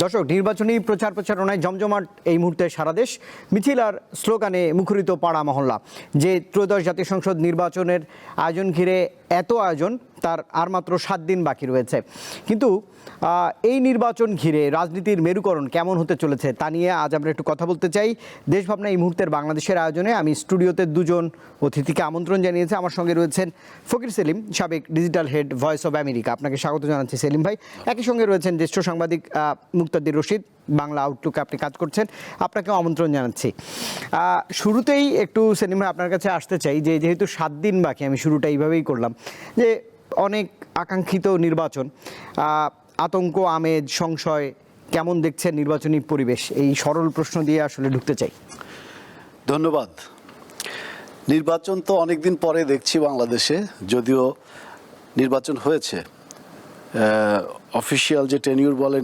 দর্শক, নির্বাচনী প্রচারণায় জমজমাট এই মুহূর্তে সারা দেশ। মিছিল আর স্লোগানে মুখরিত পাড়া মহল্লা। যে ত্রয়োদশ জাতীয় সংসদ নির্বাচনের আয়োজন ঘিরে এত আয়োজন, তার আর মাত্র 7 দিন বাকি রয়েছে। কিন্তু এই নির্বাচন ঘিরে রাজনীতির মেরুকরণ কেমন হতে চলেছে তা নিয়ে আজ আমরা একটু কথা বলতে চাই। দেশভাবনা এই মুহূর্তের বাংলাদেশের আয়োজনে আমি স্টুডিওতে দুজন অতিথিকে আমন্ত্রণ জানিয়েছি। আমার সঙ্গে রয়েছেন ফকির সেলিম, সাবেক digital head voice of America. আপনাকে স্বাগত জানাচ্ছি সেলিম ভাই। একই সঙ্গে রয়েছেন জ্যেষ্ঠ সাংবাদিক মুক্তাদির রশিদ, বাংলা আউটলুকে আপনি কাজ করছেন, আপনাকেও আমন্ত্রণ জানাচ্ছি। শুরুতেই একটু সেলিম ভাই আপনার কাছে আসতে চাই যে যেহেতু 7 দিন বাকি, আমি শুরুটা এইভাবেই করলাম যে অনেক আকাঙ্ক্ষিত নির্বাচন, আতঙ্ক, আমেজ, সংশয়, কেমন দেখছেন নির্বাচনী পরিবেশ? এই সরল প্রশ্ন দিয়ে আসলে ঢুকতে চাই। ধন্যবাদ। নির্বাচন তো অনেকদিন পরে দেখছি বাংলাদেশে, যদিও নির্বাচন হয়েছে। অফিসিয়াল যে টেনিউর বলে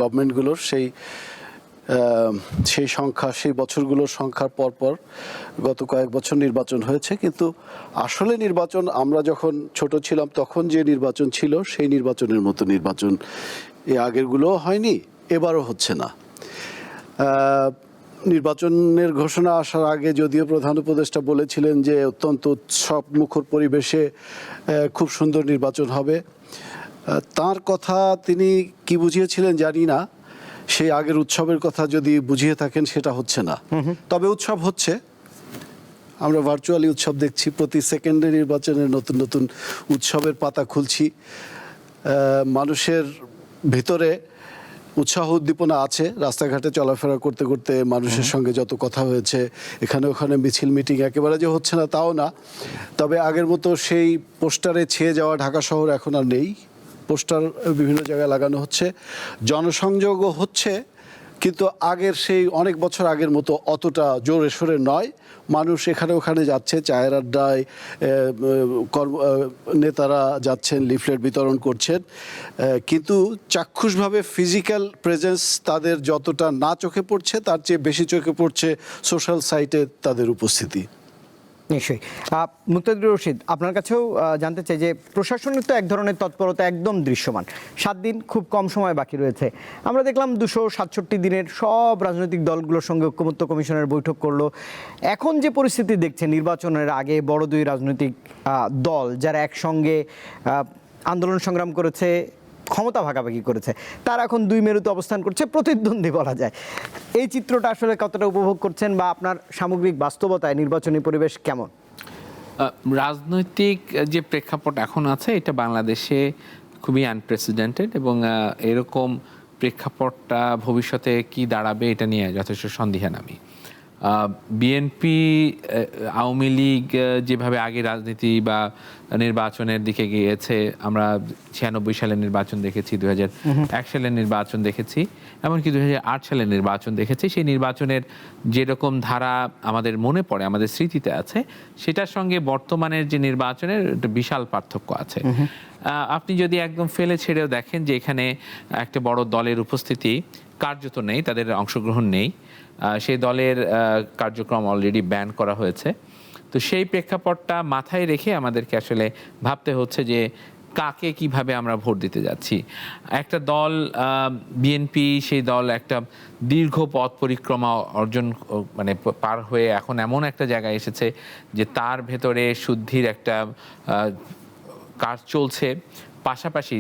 গভর্নমেন্টগুলোর, সেই সংখ্যা, সেই বছরগুলোর সংখ্যার পরপর গত কয়েক বছর নির্বাচন হয়েছে। কিন্তু আসলে নির্বাচন আমরা যখন ছোট ছিলাম তখন যে নির্বাচন ছিল সেই নির্বাচনের মতো নির্বাচন আগেরগুলোও হয়নি, এবারও হচ্ছে না। নির্বাচনের ঘোষণা আসার আগে যদিও প্রধান উপদেষ্টা বলেছিলেন যে অত্যন্ত উৎসব মুখর পরিবেশে খুব সুন্দর নির্বাচন হবে। তার কথা তিনি কি বুঝিয়েছিলেন জানি না। সেই আগের উৎসবের কথা যদি বুঝিয়ে থাকেন সেটা হচ্ছে না। তবে উৎসব হচ্ছে, আমরা ভার্চুয়ালি উৎসব দেখছি। প্রতি সেকেন্ডে নির্বাচনের নতুন নতুন উৎসবের পাতা খুলছি। মানুষের ভিতরে উৎসাহ উদ্দীপনা আছে। রাস্তাঘাটে চলাফেরা করতে করতে মানুষের সঙ্গে যত কথা হয়েছে, এখানে ওখানে মিছিল মিটিং একেবারে যে হচ্ছে না তাও না। তবে আগের মতো সেই পোস্টারে ছেয়ে যাওয়া ঢাকা শহর এখন আর নেই। পোস্টার বিভিন্ন জায়গায় লাগানো হচ্ছে, জনসংযোগও হচ্ছে, কিন্তু আগের সেই অনেক বছর আগের মতো অতটা জোরে সোরে নয়। মানুষ এখানে ওখানে যাচ্ছে, চায়ের আড্ডায় নেতারা যাচ্ছেন, লিফলেট বিতরণ করছেন, কিন্তু চাক্ষুষভাবে ফিজিক্যাল প্রেজেন্স তাদের যতটা না চোখে পড়ছে তার চেয়ে বেশি চোখে পড়ছে সোশ্যাল সাইটে তাদের উপস্থিতি। নিশ্চয়ই। মুক্তাদির রশিদ, আপনার কাছেও জানতে চাই যে প্রশাসনের তো এক ধরনের তৎপরতা একদম দৃশ্যমান। 7 দিন খুব কম সময় বাকি রয়েছে। আমরা দেখলাম 267 দিনের সব রাজনৈতিক দলগুলোর সঙ্গে ঐক্যমত্য কমিশনের বৈঠক করলো। এখন যে পরিস্থিতি দেখছে, নির্বাচনের আগে বড় দুই রাজনৈতিক দল যারা একসঙ্গে আন্দোলন সংগ্রাম করেছে, ক্ষমতা ভাগাভাগি করেছে, তারা এখন দুই মেরুতে অবস্থান করছে, প্রতিদ্বন্দ্বী বলা যায়। এই চিত্রটা আসলে কতটা উপভোগ করছেন, বা আপনার সামগ্রিক বাস্তবতায় নির্বাচনী পরিবেশ কেমন? রাজনৈতিক যে প্রেক্ষাপট এখন আছে, এটা বাংলাদেশে খুবই আনপ্রেসিডেন্টেড, এবং এরকম প্রেক্ষাপটটা ভবিষ্যতে কি দাঁড়াবে এটা নিয়ে যথেষ্ট সন্দিহান আমি। বিএনপি, আওয়ামী লীগ যেভাবে আগে রাজনীতি বা নির্বাচনের দিকে গিয়েছে, আমরা 96 সালের নির্বাচন দেখেছি, 2001 সালের নির্বাচন দেখেছি, এমনকি 2008 সালের নির্বাচন দেখেছি। সেই নির্বাচনের যেরকম ধারা আমাদের মনে পড়ে, আমাদের স্মৃতিতে আছে, সেটার সঙ্গে বর্তমানের যে নির্বাচনের একটা বিশাল পার্থক্য আছে। আপনি যদি একদম ফেলে ছেড়েও দেখেন যে এখানে একটা বড় দলের উপস্থিতি কার্যত নেই, তাদের অংশগ্রহণ নেই, সেই দলের কার্যক্রম অলরেডি ব্যান করা হয়েছে। তো সেই প্রেক্ষাপটটা মাথায় রেখে আমাদেরকে আসলে ভাবতে হচ্ছে যে কাকে কিভাবে আমরা ভোট দিতে যাচ্ছি। একটা দল, বিএনপি, সেই দল একটা দীর্ঘ পথ পরিক্রমা পার হয়ে এখন এমন একটা জায়গায় এসেছে যে তার ভেতরে শুদ্ধির একটা কাজ চলছে। পাশাপাশি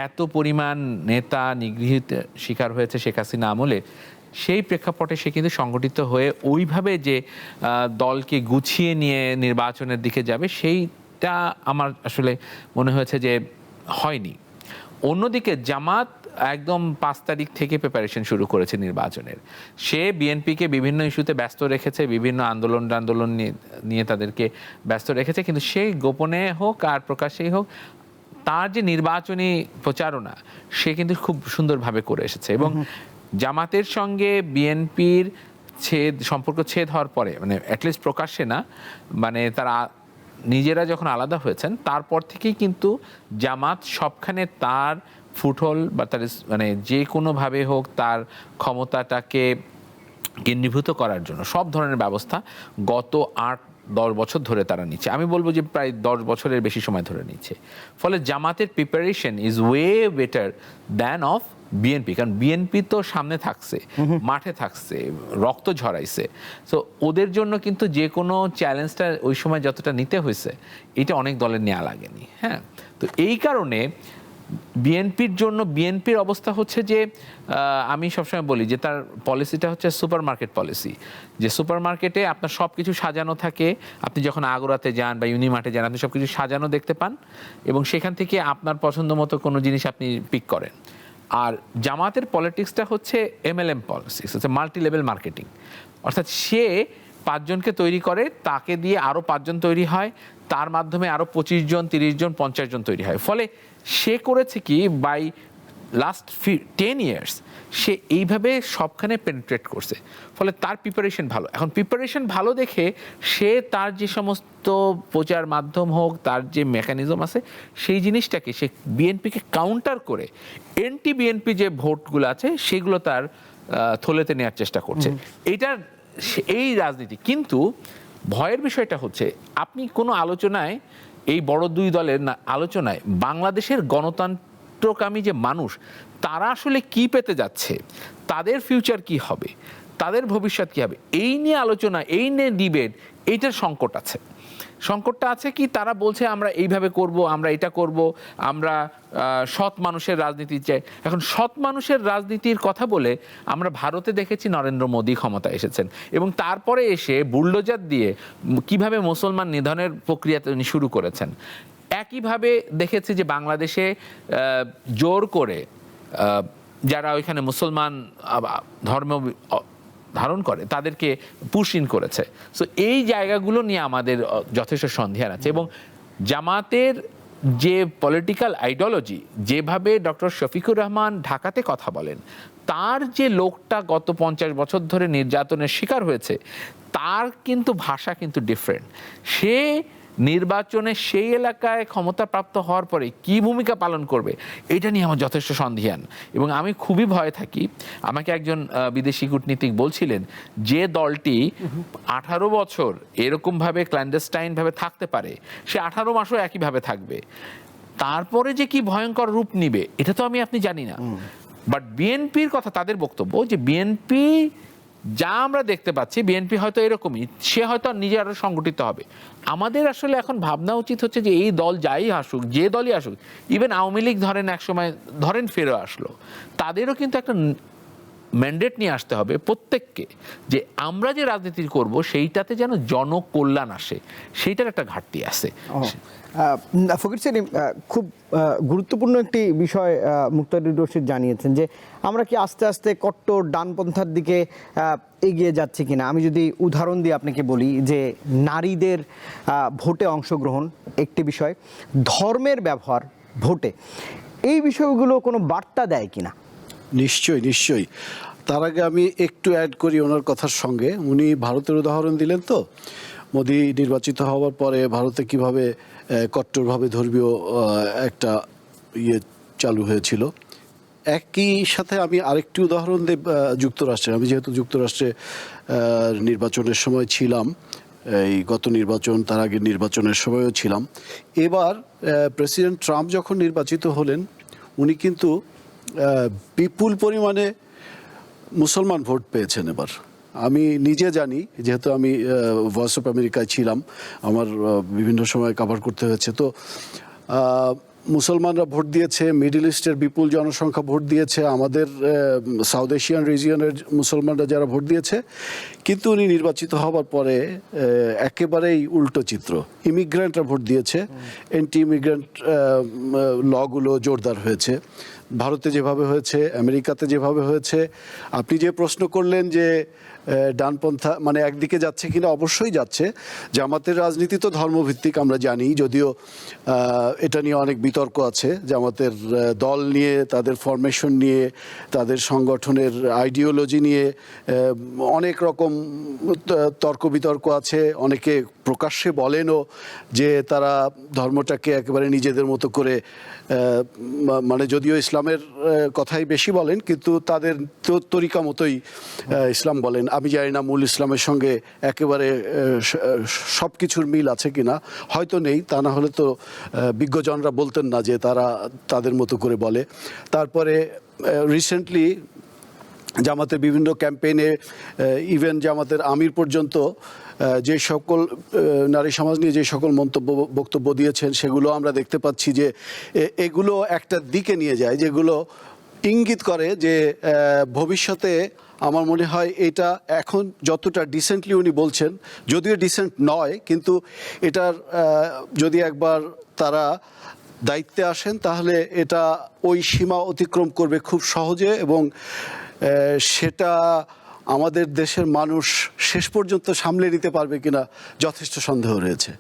এত পরিমাণ নেতা নিগৃহীত শিকার হয়েছে শেখ হাসিনা আমলে, সেই প্রেক্ষাপটে সে কিন্তু সংগঠিত হয়ে ওইভাবে যে দলকে গুছিয়ে নিয়ে নির্বাচনের দিকে যাবে, সেইটা আমার আসলে মনে হয়েছে যে হয়নি। অন্যদিকে জামাত একদম 5 তারিখ থেকে প্রিপারেশন শুরু করেছে নির্বাচনের। সে বিএনপিকে বিভিন্ন ইস্যুতে ব্যস্ত রেখেছে, বিভিন্ন আন্দোলন নিয়ে তাদেরকে ব্যস্ত রেখেছে, কিন্তু সেই গোপনে হোক আর প্রকাশ্যেই হোক, তার যে নির্বাচনী প্রচারণা সে কিন্তু খুব সুন্দরভাবে করে এসেছে। এবং জামাতের সঙ্গে বিএনপির সম্পর্ক ছেদ হওয়ার পরে, মানে অ্যাটলিস্ট প্রকাশ্যে না, মানে তারা নিজেরা যখন আলাদা হয়েছেন তারপর থেকেই কিন্তু জামাত সবখানে তার ফুটহোল বা তার মানে যে কোনোভাবে হোক তার ক্ষমতাটাকে কেন্দ্রীভূত করার জন্য সব ধরনের ব্যবস্থা গত 8-10 বছর ধরে তারা নিচ্ছে। আমি বলবো যে প্রায় 10 বছরের বেশি সময় ধরে নিচ্ছে। ফলে জামাতের preparation is way better than of BNP, কারণ বিএনপি তো সামনে থাকছে, মাঠে থাকছে, রক্ত ঝরাইছে। সো ওদের জন্য কিন্তু যে কোনো চ্যালেঞ্জটা ওই সময় যতটা নিতে হয়েছে এটা অনেক দলের নেওয়া লাগেনি। হ্যাঁ, তো এই কারণে বিএনপির জন্য বিএনপির অবস্থা হচ্ছে যে আমি সবসময় বলি যে তার পলিসিটা হচ্ছে সুপার মার্কেট পলিসি, যে সুপার মার্কেটে আপনার সব কিছু সাজানো থাকে, আপনি যখন আগোরাতে যান বা ইউনিমার্টে যান আপনি সব কিছু সাজানো দেখতে পান এবং সেখান থেকে আপনার পছন্দ মতো কোনো জিনিস আপনি পিক করেন। আর জামাতের পলিটিক্সটা হচ্ছে MLM পলিসিক্স, হচ্ছে মাল্টি লেভেল মার্কেটিং, অর্থাৎ সে 5 জনকে তৈরি করে, তাকে দিয়ে আরও 5 জন তৈরি হয়, তার মাধ্যমে আরও 25 জন 30 জন 50 জন তৈরি হয়। ফলে সে করেছে কি, বাই লাস্ট 10 ইয়ার্স সে এইভাবে সবখানে পেনিট্রেট করছে, ফলে তার প্রিপারেশন ভালো। এখন প্রিপারেশন ভালো দেখে সে তার যে সমস্ত প্রচার মাধ্যম হোক, তার যে মেকানিজম আছে, সেই জিনিসটাকে সে বিএনপিকে কাউন্টার করে এন্টি বিএনপি যে ভোটগুলো আছে সেগুলো তার থলেতে নেওয়ার চেষ্টা করছে। এইটার এই রাজনীতি। কিন্তু ভয়ের বিষয়টা হচ্ছে আপনি কোনো আলোচনায়, এই বড় দুই দলের আলোচনায় বাংলাদেশের গণতন্ত্রকামী যে মানুষ তারা আসলে কি পেতে যাচ্ছে, তাদের ফিউচার কি হবে, তাদের ভবিষ্যৎ কি হবে, এই নিয়ে আলোচনা, এই নিয়ে ডিবেট, এইটার সংকট আছে। সংকটটা আছে কি, তারা বলছে আমরা এইভাবে করব, আমরা এটা করব, আমরা সৎ মানুষের রাজনীতি চাই। এখন সৎ মানুষের রাজনীতির কথা বলে আমরা ভারতে দেখেছি নরেন্দ্র মোদী ক্ষমতায় এসেছেন এবং তারপরে এসে বুলডোজার দিয়ে কিভাবে মুসলমান নিধনের প্রক্রিয়া তিনি শুরু করেছেন। একইভাবে দেখেছি যে বাংলাদেশে জোর করে যারা ওইখানে মুসলমান ধর্ম ধারণ করে তাদেরকে পুশ ইন করেছে। সো এই জায়গাগুলো নিয়ে আমাদের যথেষ্ট সন্দেহ আছে এবং জামাতের যে পলিটিক্যাল আইডিওলজি, যেভাবে ডক্টর শফিকুর রহমান ঢাকাতে কথা বলেন, তার যে লোকটা গত 50 বছর ধরে নির্যাতনের শিকার হয়েছে, তার কিন্তু ভাষা কিন্তু ডিফারেন্ট। সে নির্বাচনে সেই এলাকায় ক্ষমতাপ্রাপ্ত হওয়ার পরে কি ভূমিকা পালন করবে এটা নিয়ে আমার যথেষ্ট সন্দিহান এবং আমি খুবই ভয়ে থাকি। আমাকে একজন বিদেশি কূটনীতিক বলছিলেন যে দলটি 18 বছর এরকমভাবে ক্ল্যান্ডেস্টাইনভাবে থাকতে পারে, সে 18 মাসও একইভাবে থাকবে, তারপরে যে কি ভয়ঙ্কর রূপ নিবে এটা তো আপনি জানি না। বাট বিএনপির কথা, তাদের বক্তব্য যে বিএনপি যা আমরা দেখতে পাচ্ছি, বিএনপি হয়তো এরকমই, সে হয়তো নিজে আরো সংগঠিত হবে। আমাদের আসলে এখন ভাবনা উচিত হচ্ছে যে এই দল যাই আসুক, যে দলই আসুক, ইভেন আওয়ামী লীগ ধরেন একসময় ধরেন ফিরে আসলো, তাদেরও কিন্তু একটা ম্যান্ডেট নিয়ে আসতে হবে প্রত্যেককে, যে আমরা যে রাজনীতি করব সেইটাতে যেন জনকল্যাণ আসে, সেইটার একটা ঘাটতি আছে। ফকির সেলিম, খুব গুরুত্বপূর্ণ একটি বিষয় মুক্তাদির রশিদ জানিয়েছেন যে আমরা কি আস্তে আস্তে কট্টর ডানপন্থার দিকে এগিয়ে যাচ্ছে কিনা। আমি যদি উদাহরণ দিয়ে আপনাকে বলি যে নারীদের ভোটে অংশগ্রহণ একটি বিষয়, ধর্মের ব্যবহার ভোটে, এই বিষয়গুলো কোনো বার্তা দেয় কিনা? নিশ্চয়ই নিশ্চয়ই। তার আগে আমি একটু অ্যাড করি ওনার কথার সঙ্গে। উনি ভারতের উদাহরণ দিলেন, তো মোদি নির্বাচিত হওয়ার পরে ভারতে কিভাবে কট্টরভাবে ধর্মীয় একটা চালু হয়েছিল। একই সাথে আমি আরেকটি উদাহরণ দেব যুক্তরাষ্ট্রের। আমি যেহেতু যুক্তরাষ্ট্রে নির্বাচনের সময় ছিলাম, এই গত নির্বাচন, তার আগের নির্বাচনের সময়ও ছিলাম। এবার প্রেসিডেন্ট ট্রাম্প যখন নির্বাচিত হলেন, উনি কিন্তু বিপুল পরিমাণে মুসলমান ভোট পেয়েছেন। এবার আমি নিজে জানি, যেহেতু আমি ভয়েস অফ আমেরিকায় ছিলাম, আমার বিভিন্ন সময় কভার করতে হয়েছে, তো মুসলমানরা ভোট দিয়েছে, মিডল ইস্টের বিপুল জনসংখ্যা ভোট দিয়েছে, আমাদের সাউথ এশিয়ান রিজিয়নের মুসলমানরা যারা ভোট দিয়েছে। কিন্তু উনি নির্বাচিত হওয়ার পরে একেবারেই উল্টো চিত্র, ইমিগ্রেন্টরা ভোট দিয়েছে, অ্যান্টি ইমিগ্রেন্ট লগুলো জোরদার হয়েছে। ভারতে যেভাবে হয়েছে, আমেরিকাতে যেভাবে হয়েছে। আপনি যে প্রশ্ন করলেন যে ডানপন্থা মানে একদিকে যাচ্ছে কিনা, অবশ্যই যাচ্ছে। জামাতের রাজনীতি তো ধর্মভিত্তিক আমরা জানি, যদিও এটা নিয়ে অনেক বিতর্ক আছে। জামাতের দল নিয়ে, তাদের ফরমেশন নিয়ে, তাদের সংগঠনের আইডিওলজি নিয়ে অনেক রকম তর্ক বিতর্ক আছে। অনেকে প্রকাশ্যে বলেনও যে তারা ধর্মটাকে একেবারে নিজেদের মতো করে, মানে যদিও ইসলাম ইসলামের কথাই বেশি বলেন, কিন্তু তাদের তরিকা মতোই ইসলাম বলেন। আমি জানি না মূল ইসলামের সঙ্গে একেবারে সব কিছুর মিল আছে কিনা, হয়তো নেই, তা না হলে তো বিজ্ঞজনরা বলতেন না যে তারা তাদের মতো করে বলে। তারপরে রিসেন্টলি জামাতের বিভিন্ন ক্যাম্পেইনে ইভেন জামাতের আমির পর্যন্ত যে সকল নারী সমাজ নিয়ে যে সকল বক্তব্য দিয়েছেন, সেগুলো আমরা দেখতে পাচ্ছি যে এগুলো একটা দিকে নিয়ে যায়, যেগুলো ইঙ্গিত করে যে ভবিষ্যতে আমার মনে হয় এটা এখন যতটা ডিসেন্টলি উনি বলছেন, যদিও ডিসেন্ট নয়, কিন্তু এটার যদি একবার তারা দায়িত্বে আসেন তাহলে এটা ওই সীমা অতিক্রম করবে খুব সহজে, এবং সেটা আমাদের দেশের মানুষ শেষ পর্যন্ত সামলে নিতে পারবে কিনা যথেষ্ট সন্দেহ রয়েছে।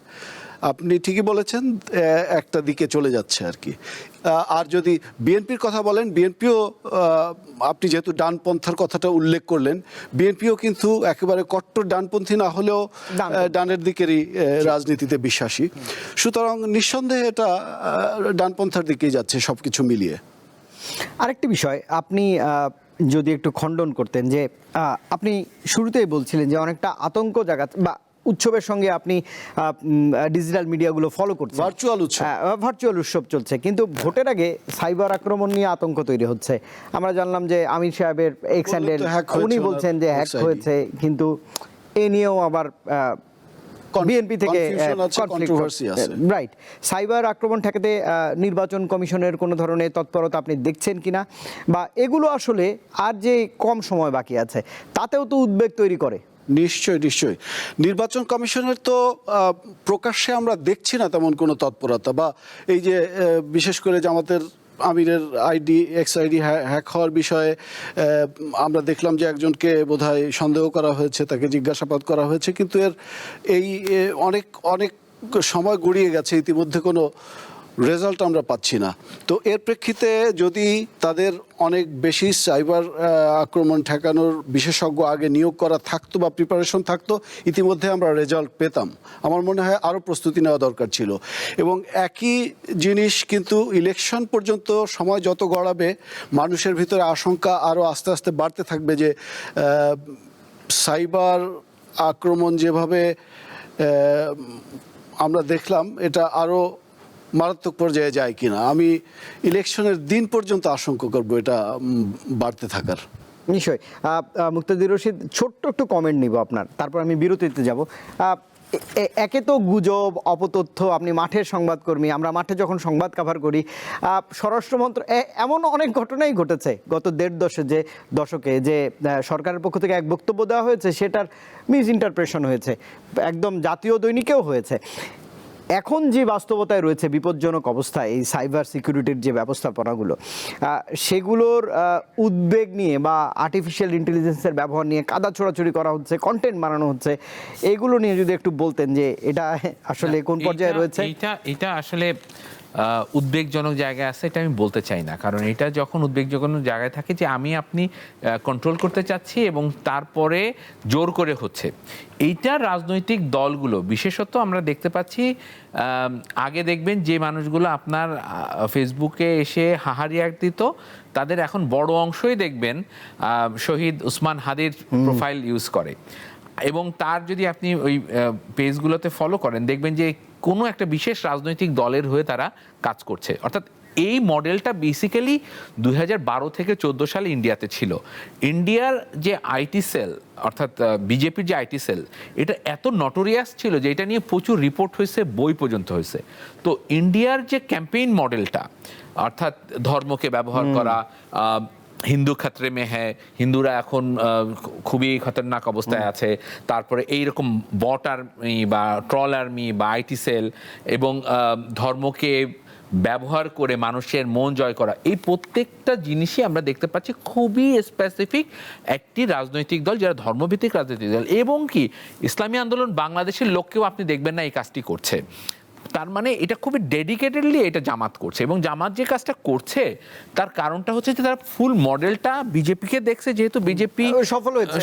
আপনি ঠিকই বলেছেন, একটা দিকে চলে যাচ্ছে আর কি। আর যদি বিএনপির কথা বলেন, বিএনপিও আপনি যেহেতু ডানপন্থার কথাটা উল্লেখ করলেন, বিএনপিও কিন্তু একেবারে কট্টর ডানপন্থী না হলেও ডানের দিকেরই রাজনীতিতে বিশ্বাসী। সুতরাং নিঃসন্দেহে এটা ডানপন্থার দিকেই যাচ্ছে সব কিছু মিলিয়ে। আরেকটি বিষয় আপনি যদি একটু খণ্ডন করতেন, যে আপনি শুরুতেই বলছিলেন যে অনেকটা আতঙ্ক জায়গা বা উৎসবের সঙ্গে আপনি ডিজিটাল মিডিয়াগুলো ফলো করছেন, ভার্চুয়াল উৎসব চলছে, কিন্তু ভোটের আগে সাইবার আক্রমণ নিয়ে আতঙ্ক তৈরি হচ্ছে। আমরা জানলাম যে আমির সাহেবের এক্স হ্যান্ডেল, উনি বলছেন যে হ্যাক হয়েছে, কিন্তু এ নিয়েও আবার বিএনপি থেকে রাইট। সাইবার আক্রমণ ঠেকাতে নির্বাচন কমিশনের কোনো ধরনের তৎপরতা আপনি দেখছেন কিনা, বা এগুলো আসলে আর যে কম সময় বাকি আছে তাতেও তো উদ্বেগ তৈরি করে? নিশ্চয়ই নিশ্চয়ই। নির্বাচন কমিশনের তো প্রকাশ্যে আমরা দেখছি না তেমন কোনো তৎপরতা, বা এই যে বিশেষ করে জামাতের আমিরের এক্স আইডি হ্যাক হওয়ার বিষয়ে আমরা দেখলাম যে একজনকে বোধহয় সন্দেহ করা হয়েছে, তাকে জিজ্ঞাসাবাদ করা হয়েছে, কিন্তু এই অনেক সময় গড়িয়ে গেছে, ইতিমধ্যে কোনো রেজাল্ট আমরা পাচ্ছি না। তো এর প্রেক্ষিতে যদি তাদের অনেক বেশি সাইবার আক্রমণ ঠেকানোর বিশেষজ্ঞ আগে নিয়োগ করা থাকতো বা প্রিপারেশন থাকতো, ইতিমধ্যে আমরা রেজাল্ট পেতাম। আমার মনে হয় আরও প্রস্তুতি নেওয়া দরকার ছিল। এবং একই জিনিস কিন্তু ইলেকশন পর্যন্ত সময় যত গড়াবে, মানুষের ভিতরে আশঙ্কা আরও আস্তে আস্তে বাড়তে থাকবে যে সাইবার আক্রমণ যেভাবে আমরা দেখলাম, এটা আরও মারাত্মক পর্যায়ে যায় কিনা। আমি ইলেকশনের দিন পর্যন্ত আশঙ্কা করবো এটা বাড়তে থাকার। নিশ্চয়ই। মুক্তাদির রশিদ, ছোট্ট একটু কমেন্ট নিব আপনার, তারপর আমি বিরতিতে যাব। একে তো গুজব, অপতথ্য, আপনি মাঠের সংবাদকর্মী, আমরা মাঠে যখন সংবাদ কভার করি, স্বরাষ্ট্রমন্ত্র এমন অনেক ঘটনাই ঘটেছে গত দেড় দশকে যে সরকারের পক্ষ থেকে এক বক্তব্য দেওয়া হয়েছে, সেটার মিস ইন্টারপ্রেশন হয়েছে, একদম জাতীয় দৈনিকেও হয়েছে। এখন যে বাস্তবতায় রয়েছে বিপজ্জনক অবস্থায় এই সাইবার সিকিউরিটির যে ব্যবস্থাপনাগুলো, সেগুলোর উদ্বেগ নিয়ে বা আর্টিফিশিয়াল ইন্টেলিজেন্সের ব্যবহার নিয়ে কাদা ছোড়াছুড়ি করা হচ্ছে, কন্টেন্ট বানানো হচ্ছে, এগুলো নিয়ে যদি একটু বলতেন যে এটা আসলে কোন পর্যায়ে রয়েছে? এটা আসলে উদ্বেগজনক জায়গায় আছে এটা আমি বলতে চাই না, কারণ এটা যখন উদ্বেগজনক জায়গায় থাকে যে আপনি কন্ট্রোল করতে চাচ্ছি এবং তারপরে জোর করে হচ্ছে, এইটা রাজনৈতিক দলগুলো বিশেষত আমরা দেখতে পাচ্ছি। আগে দেখবেন যে মানুষগুলো আপনার ফেসবুকে এসে হাহারিয়াক দিত, তাদের এখন বড় অংশই দেখবেন শহীদ উসমান হাদির প্রোফাইল ইউজ করে, এবং তার যদি আপনি ওই পেজগুলোতে ফলো করেন দেখবেন যে কোনো একটা বিশেষ রাজনৈতিক দলের হয়ে তারা কাজ করছে। অর্থাৎ এই মডেলটা বেসিক্যালি 2012 থেকে 14 সালে ইন্ডিয়াতে ছিল। ইন্ডিয়ার যে আইটি সেল, অর্থাৎ বিজেপির যে আইটি সেল, এটা এত নটোরিয়াস ছিল যে এটা নিয়ে প্রচুর রিপোর্ট হয়েছে, বই পর্যন্ত হয়েছে। তো ইন্ডিয়ার যে ক্যাম্পেইন মডেলটা, অর্থাৎ ধর্মকে ব্যবহার করা, হিন্দু খতরে মে হ্যাঁ, হিন্দুরা এখন খুবই খতরনাক অবস্থায় আছে, তারপরে এইরকম বট আর্মি বা ট্রল আর্মি বা আইটি সেল, এবং ধর্মকে ব্যবহার করে মানুষের মন জয় করা, এই প্রত্যেকটা জিনিসই আমরা দেখতে পাচ্ছি খুবই স্পেসিফিক একটি রাজনৈতিক দল, যারা ধর্মভিত্তিক রাজনৈতিক দল, এবং কি ইসলামী আন্দোলন বাংলাদেশের লোককেও আপনি দেখবেন না এই কাজটি করছে। তার মানে এটা খুবই ডেডিকেটেডলি এটা জামাত করছে, এবং জামাত যে কাজটা করছে তার কারণটা হচ্ছে যে তারা ফুল মডেলটা বিজেপিকে দেখছে, যেহেতু বিজেপি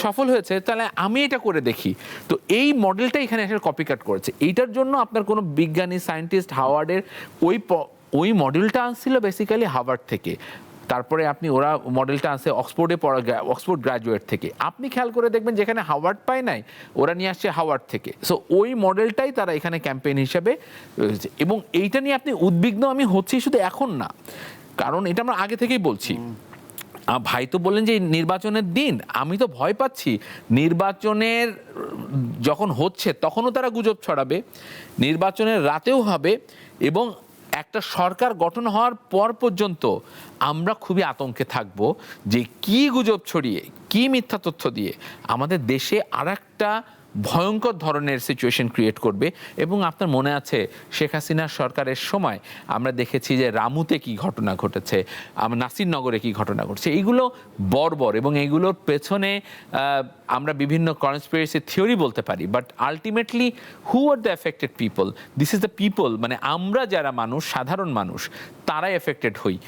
সফল হয়েছে তাহলে আমি এটা করে দেখি। তো এই মডেলটা এখানে এসে কপিকাট করেছে। এইটার জন্য আপনার কোনো বিজ্ঞানী সায়েন্টিস্ট হাওয়ার্ডের ওই মডেলটা আনছিল বেসিক্যালি হার্ভার্ড থেকে। তারপরে আপনি ওরা মডেলটা আছে অক্সফোর্ডে পড়া, অক্সফোর্ড গ্রাজুয়েট থেকে। আপনি খেয়াল করে দেখবেন যেখানে হাওয়ার্ড পায় নাই, ওরা নিয়ে আসছে হাওয়ার্ড থেকে। সো ওই মডেলটাই তারা এখানে ক্যাম্পেইন হিসেবে রয়েছে। এবং এইটা নিয়ে আপনি উদ্বিগ্ন আমি হচ্ছি শুধু এখন না, কারণ এটা আমরা আগে থেকেই বলছি। ভাই তো বললেন যে নির্বাচনের দিন, আমি তো ভয় পাচ্ছি নির্বাচনের যখন হচ্ছে তখনও তারা গুজব ছড়াবে, নির্বাচনের রাতেও হবে, এবং একটা সরকার গঠন হওয়ার পর পর্যন্ত আমরা খুবই আতঙ্কে থাকব যে কি গুজব ছড়িয়ে, কি মিথ্যা তথ্য দিয়ে আমাদের দেশে আরেকটা ভয়ঙ্কর ধরনের সিচুয়েশন ক্রিয়েট করবে। এবং আপনার মনে আছে শেখ হাসিনার সরকারের সময় আমরা দেখেছি যে রামুতে কি ঘটনা ঘটেছে, নাসিরনগরে কি ঘটনা ঘটছে, এইগুলো বর্বর, এবং এইগুলোর পেছনে আমরা বিভিন্ন কনস্পিরেসি থিওরি বলতে পারি, but ultimately who are the affected people? This is the people, মানে আমরা যারা মানুষ, সাধারণ মানুষ, তারাই এফেক্টেড হই।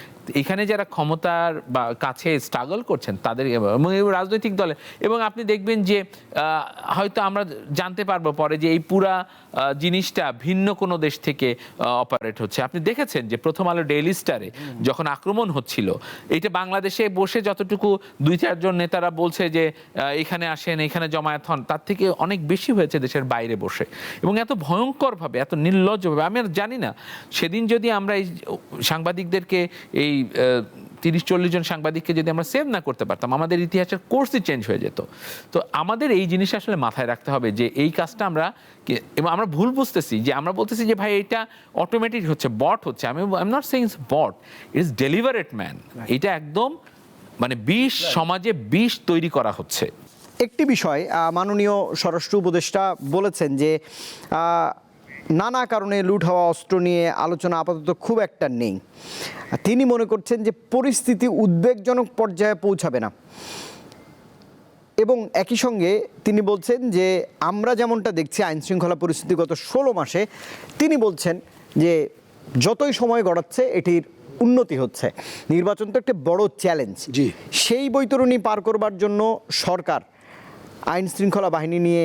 এখানে যারা ক্ষমতার বা কাছে স্ট্রাগল করছেন তাদের এবং রাজনৈতিক দলে, এবং আপনি দেখবেন যে হয়তো আমরা জানতে পারবো পরে যে এই পুরা জিনিসটা ভিন্ন কোনো দেশ থেকে অপারেট হচ্ছে। আপনি দেখেছেন যে প্রথম আলো ডেইলি স্টারে যখন আক্রমণ হচ্ছিল, এটা বাংলাদেশে বসে যতটুকু 2-4 জন নেতারা বলছে যে এখানে আসেন, এখানে জমায়েত হন, তার থেকে অনেক বেশি হয়েছে দেশের বাইরে বসে, এবং এত ভয়ঙ্করভাবে, এত নির্লজ্জভাবে। আমি আর জানি না সেদিন যদি আমরা এই সাংবাদিকদেরকে, এই 30-40 জন সাংবাদিককে যদি আমরা সেভ না করতে পারতাম, আমাদের ইতিহাসের কোর্সই চেঞ্জ হয়ে যেত। তো আমাদের এই জিনিসটা আসলে মাথায় রাখতে হবে যে এই কাজটা আমরা, এবং আমরা ভুল বুঝতেছি যে আমরা বলতেছি যে ভাই এটা অটোমেটিক হচ্ছে, বট হচ্ছে। I am not saying it's bot, it's deliberate man. এটা একদম মানে বিষ, সমাজে বিষ তৈরি করা হচ্ছে। একটি বিষয় মাননীয় স্বরাষ্ট্র উপদেষ্টা বলেছেন যে নানা কারণে লুট হওয়া অস্ত্র নিয়ে আলোচনা আপাতত খুব একটা নেই। তিনি মনে করছেন যে পরিস্থিতি উদ্বেগজনক পর্যায়ে পৌঁছাবে না, এবং একই সঙ্গে তিনি বলছেন যে আমরা যেমনটা দেখছি আইনশৃঙ্খলা পরিস্থিতি গত 16 মাসে, তিনি বলছেন যে যতই সময় গড়াচ্ছে এটির উন্নতি হচ্ছে। নির্বাচন তো একটা বড় চ্যালেঞ্জ, জি। সেই বৈতরণী পার করবার জন্য সরকার আইন শৃঙ্খলা বাহিনী নিয়ে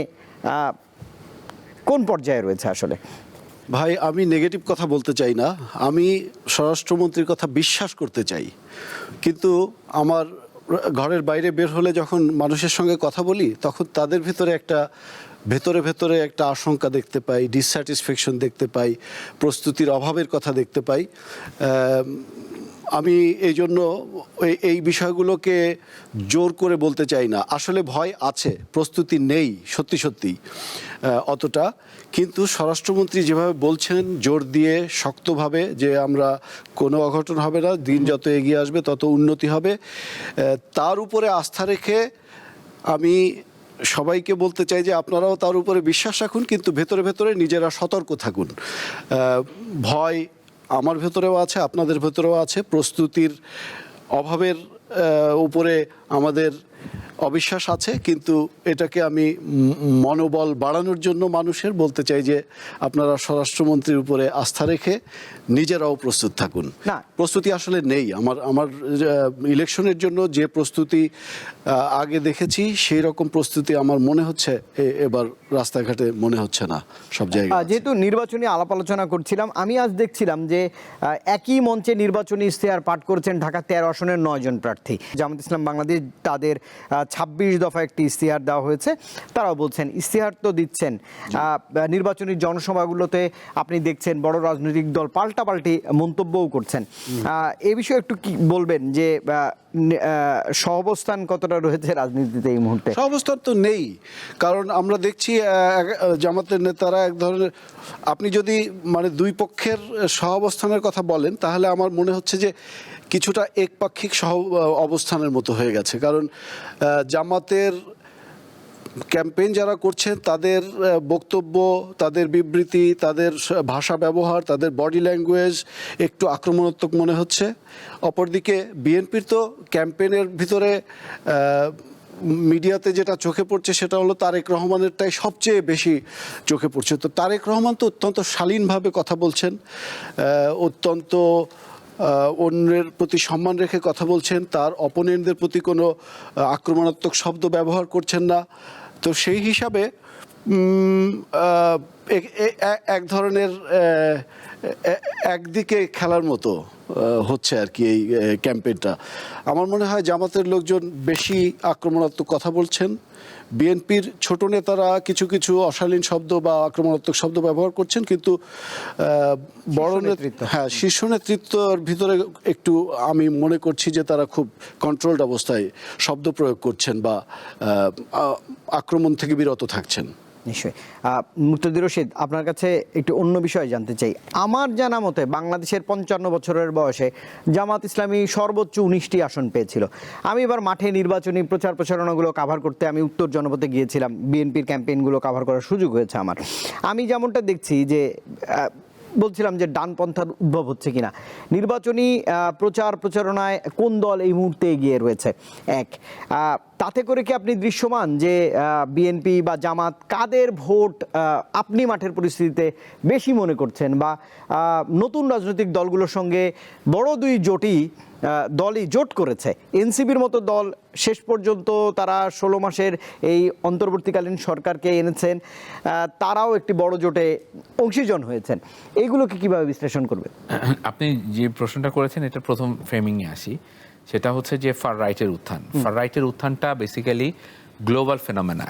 কোন পর্যায়ে রয়েছে আসলে? ভাই, আমি নেগেটিভ কথা বলতে চাই না, আমি স্বরাষ্ট্রমন্ত্রীর কথা বিশ্বাস করতে চাই, কিন্তু আমার ঘরের বাইরে বের হলে যখন মানুষের সঙ্গে কথা বলি তখন তাদের ভিতরে একটা ভেতরে একটা আশঙ্কা দেখতে পাই, ডিসস্যাটিসফ্যাকশন দেখতে পাই, প্রস্তুতির অভাবের কথা দেখতে পাই। আমি এই জন্য এই বিষয়গুলোকে জোর করে বলতে চাই না। আসলে ভয় আছে, প্রস্তুতি নেই সত্যি অতটা, কিন্তু স্বরাষ্ট্রমন্ত্রী যেভাবে বলছেন জোর দিয়ে শক্তভাবে যে আমরা কোনো অঘটন হবে না, দিন যত এগিয়ে আসবে তত উন্নতি হবে, তার উপরে আস্থা রেখে আমি সবাইকে বলতে চাই যে আপনারাও তার উপরে বিশ্বাস রাখুন, কিন্তু ভেতরে নিজেরা সতর্ক থাকুন। ভয় আমার ভেতরেও আছে, আপনাদের ভেতরেও আছে, প্রস্তুতির অভাবের উপরে আমাদের অবিশ্বাস আছে, কিন্তু এটাকে আমি মনোবল বাড়ানোর জন্য মানুষের বলতে চাই যে আপনারা স্বরাষ্ট্রমন্ত্রীর উপরে আস্থা রেখে নিজেরাও প্রস্তুত থাকুন। না, প্রস্তুতি আসলে নেই। আমার ইলেকশনের জন্য যে প্রস্তুতি আগে দেখেছি সেই রকম প্রস্তুতি আমার মনে হচ্ছে এবার রাস্তাঘাটে মনে হচ্ছে না সব জায়গায়। যেহেতু নির্বাচনী আলাপ আলোচনা করছিলাম, আমি আজ দেখছিলাম যে একই মঞ্চে নির্বাচনী ইশতেহার পাঠ করেছেন ঢাকা 13 আসনের 9 জন প্রার্থী। জামাত ইসলাম বাংলাদেশ, তাদের 26 দফা একটি ইশতেহার দেওয়া হয়েছে। তারাও বলছেন ইশতেহার তো দিচ্ছেন, নির্বাচনী জনসভাগুলোতে আপনি দেখছেন বড় রাজনৈতিক দল পাল্টাপাল্টি মন্তব্যও করছেন। এ বিষয়ে একটু কি বলবেন যে সহাবস্থান কতটা রয়েছে রাজনীতিতে এই মুহূর্তে? সহাবস্থান তো নেই, কারণ আমরা দেখছি জামাতের নেতারা এক ধরনের, আপনি যদি মানে দুই পক্ষের সহাবস্থানের কথা বলেন তাহলে আমার মনে হচ্ছে যে কিছুটা একপাক্ষিক অবস্থানের মতো হয়ে গেছে। কারণ জামাতের ক্যাম্পেইন যারা করছেন তাদের বক্তব্য, তাদের বিবৃতি, তাদের ভাষা ব্যবহার, তাদের বডি ল্যাঙ্গুয়েজ একটু আক্রমণাত্মক মনে হচ্ছে। অপরদিকে বিএনপির তো ক্যাম্পেইনের ভিতরে মিডিয়াতে যেটা চোখে পড়ছে সেটা হলো তারেক রহমানেরটাই সবচেয়ে বেশি চোখে পড়ছে। তো তারেক রহমান তো অত্যন্ত শালীনভাবে কথা বলছেন, অত্যন্ত অন্যের প্রতি সম্মান রেখে কথা বলছেন, তার অপোনেন্টদের প্রতি কোনো আক্রমণাত্মক শব্দ ব্যবহার করছেন না। তো সেই হিসাবে এক ধরনের একদিকে খেলার মতো হচ্ছে আর কি এই ক্যাম্পেইনটা। আমার মনে হয় জামাতের লোকজন বেশি আক্রমণাত্মক কথা বলছেন, বিএনপির ছোট নেতারা কিছু কিছু অশালীন শব্দ বা আক্রমণাত্মক শব্দ ব্যবহার করছেন, কিন্তু বড় নেতৃত্ব। হ্যাঁ শীর্ষ নেতৃত্বের ভিতরে একটু আমি মনে করছি যে তারা খুব কন্ট্রোলড অবস্থায় শব্দ প্রয়োগ করছেন বা আক্রমণ থেকে বিরত থাকছেন। নিশ্চয়ই। মুর্তজা রশিদ, আপনার কাছে একটু অন্য বিষয় জানতে চাই। আমার জানা মতে বাংলাদেশের 55 বছরের বয়সে জামাত ইসলামী সর্বোচ্চ 19টি আসন পেয়েছিল। আমি এবার মাঠে নির্বাচনী প্রচার প্রচারণাগুলো কাভার করতে আমি উত্তর জনপথে গিয়েছিলাম, বিএনপির ক্যাম্পেইনগুলো কাভার করার সুযোগ হয়েছে আমার। আমি যেমনটা দেখছি যে বলছিলাম যে ডানপন্থার উদ্ভব হচ্ছে কিনা, নির্বাচনী প্রচার প্রচারণায় কোন দল এই মুহূর্তে এগিয়ে রয়েছে, এক তাতে করে কি আপনি দৃশ্যমান যে বিএনপি বা জামাত কাদের ভোট আপনি মাঠের পরিস্থিতিতে বেশি মনে করছেন, বা নতুন রাজনৈতিক দলগুলোর সঙ্গে বড় দুই দলই জোট করেছে, এনসিপির মতো দল শেষ পর্যন্ত তারা 16 মাসের এই অন্তর্বর্তীকালীন সরকারকে এনেছেন, তারাও একটি বড় জোটে অংশীজন হয়েছেন, এইগুলোকে কিভাবে বিশ্লেষণ করবে? আপনি যে প্রশ্নটা করেছেন এটা প্রথম ফ্রেমিংয়ে আসি, সেটা হচ্ছে যে ফার রাইটের উত্থান। ফার রাইটের উত্থানটা বেসিক্যালি গ্লোবাল ফেনোমেনা।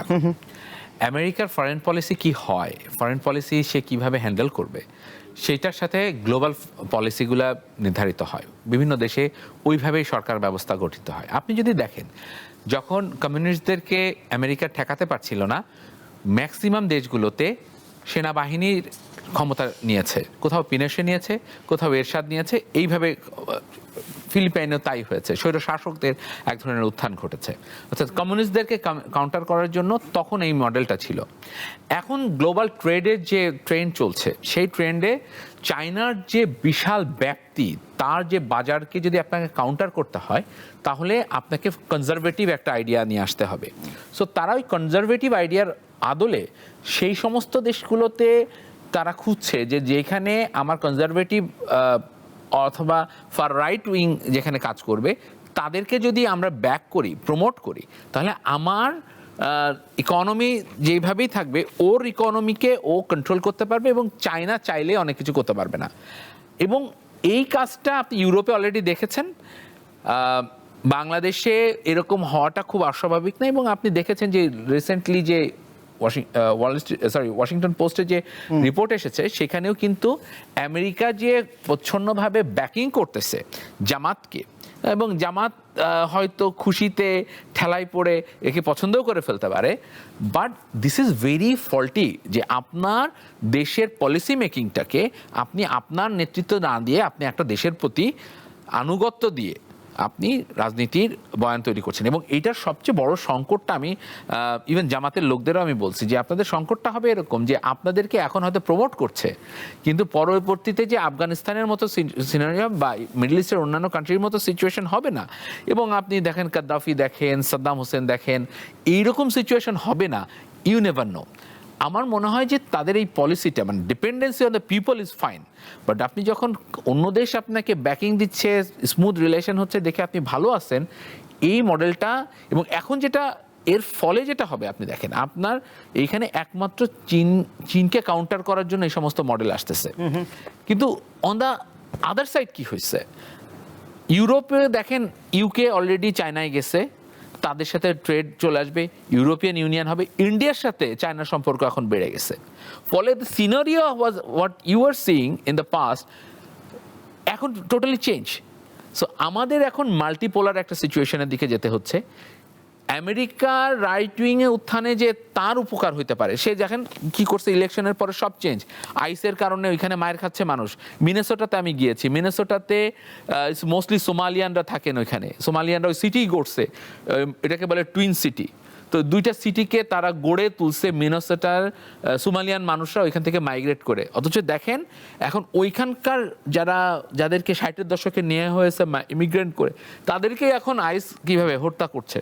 আমেরিকার ফরেন পলিসি কি হয়, ফরেন পলিসি সে কিভাবে হ্যান্ডেল করবে, সেটার সাথে গ্লোবাল পলিসিগুলা নির্ধারিত হয়। বিভিন্ন দেশে ওইভাবেই সরকার ব্যবস্থা গঠিত হয়। আপনি যদি দেখেন, যখন কমিউনিস্টদেরকে আমেরিকা ঠেকাতে পারছিল না, ম্যাক্সিমাম দেশগুলোতে সেনাবাহিনীর ক্ষমতা নিয়েছে, কোথাও পিনেশে নিয়েছে, কোথাও এরশাদ নিয়েছে, এইভাবে ফিলিপাইনেও তাই হয়েছে। স্বৈর শাসকদের এক ধরনের উত্থান ঘটেছে, অর্থাৎ কমিউনিস্টদেরকে কাউন্টার করার জন্য তখন এই মডেলটা ছিল। এখন গ্লোবাল ট্রেডের যে ট্রেন্ড চলছে, সেই ট্রেন্ডে চায়নার যে বিশাল ব্যাপ্তি, তার যে বাজারকে যদি আপনাকে কাউন্টার করতে হয়, তাহলে আপনাকে কনজারভেটিভ একটা আইডিয়া নিয়ে আসতে হবে। সো তারা ওই কনজারভেটিভ আইডিয়ার আদলে সেই সমস্ত দেশগুলোতে তারা খুঁজছে যে যেখানে আমার কনজারভেটিভ অথবা ফার রাইট উইং যেখানে কাজ করবে, তাদেরকে যদি আমরা ব্যাক করি, প্রমোট করি, তাহলে আমার ইকোনমি যেভাবেই থাকবে, ওর ইকোনমিকে ও কন্ট্রোল করতে পারবে এবং চায়না চাইলে অনেক কিছু করতে পারবে না। এবং এই কাজটা আপনি ইউরোপে অলরেডি দেখেছেন, বাংলাদেশে এরকম হওয়াটা খুব অস্বাভাবিক না। এবং আপনি দেখেছেন যে রিসেন্টলি যে ওয়াশিংটন পোস্টে যে রিপোর্ট এসেছে, সেখানেও কিন্তু আমেরিকা যে প্রচ্ছন্নভাবে ব্যাকিং করতেছে জামাতকে, এবং জামাত হয়তো খুশিতে ঠেলায় পড়ে একে পছন্দও করে ফেলতে পারে, but this is very faulty যে আপনার দেশের পলিসি মেকিংটাকে আপনি আপনার নেতৃত্ব না দিয়ে আপনি একটা দেশের প্রতি আনুগত্য দিয়ে আপনি রাজনীতির বয়ান তৈরি করছেন। এবং এইটার সবচেয়ে বড় সংকটটা আমি ইভেন জামাতের লোকদেরও আমি বলছি যে আপনাদের সংকটটা হবে এরকম যে আপনাদেরকে এখন হয়তো প্রমোট করছে, কিন্তু পরবর্তীতে যে আফগানিস্তানের মতো সিনারিও বা মিডল ইস্টের অন্যান্য কান্ট্রির মতো সিচুয়েশন হবে না। এবং আপনি দেখেন কাদ্দাফি দেখেন, সাদ্দাম হোসেন দেখেন, এইরকম সিচুয়েশন হবে না, ইউ নেভার নো। আমার মনে হয় যে তাদের এই পলিসিটা, মানে dependency on the people is fine, but আপনি যখন অন্য দেশ আপনাকে ব্যাকিং দিচ্ছে, স্মুথ রিলেশন হচ্ছে, দেখে আপনি ভালো আছেন, এই মডেলটা। এবং এখন যেটা এর ফলে যেটা হবে আপনি দেখেন, আপনার এইখানে একমাত্র চীনকে কাউন্টার করার জন্য এই সমস্ত মডেল আসতেছে, কিন্তু অন দ্য আদার সাইড কি হয়েছে, ইউরোপে দেখেন ইউকে অলরেডি চায়নায় গেছে, তাদের সাথে ট্রেড চলে আসবে, ইউরোপিয়ান ইউনিয়ন হবে, ইন্ডিয়ার সাথে চায়নার সম্পর্ক এখন বেড়ে গেছে। ফলে the scenario was what you are seeing in the past, এখন টোটালি চেঞ্জ। সো আমাদের এখন মাল্টিপোলার একটা সিচুয়েশনের দিকে যেতে হচ্ছে। আমেরিকার রাইট উইংয়ে উত্থানে যে তার উপকার হইতে পারে, সে দেখেন কি করছে, ইলেকশনের পরে সব চেঞ্জ, আইসের কারণে ওইখানে মায়ের খাচ্ছে মানুষ। মিনেসোটাতে আমি গিয়েছি, মিনেসোটাতে মোস্টলি সোমালিয়ানরা থাকেন, ওইখানে সোমালিয়ানরা ওই সিটি গড়ছে, এটাকে বলে টুইন সিটি। তো দুইটা সিটিকে তারা গড়ে তুলছে, মিনেসোটার সোমালিয়ান মানুষরা ওইখান থেকে মাইগ্রেট করে। অথচ দেখেন এখন ওইখানকার যাদেরকে 60-এর দশকে নেওয়া হয়েছে ইমিগ্রেন্ট করে, তাদেরকে এখন আইস কিভাবে হত্যা করছে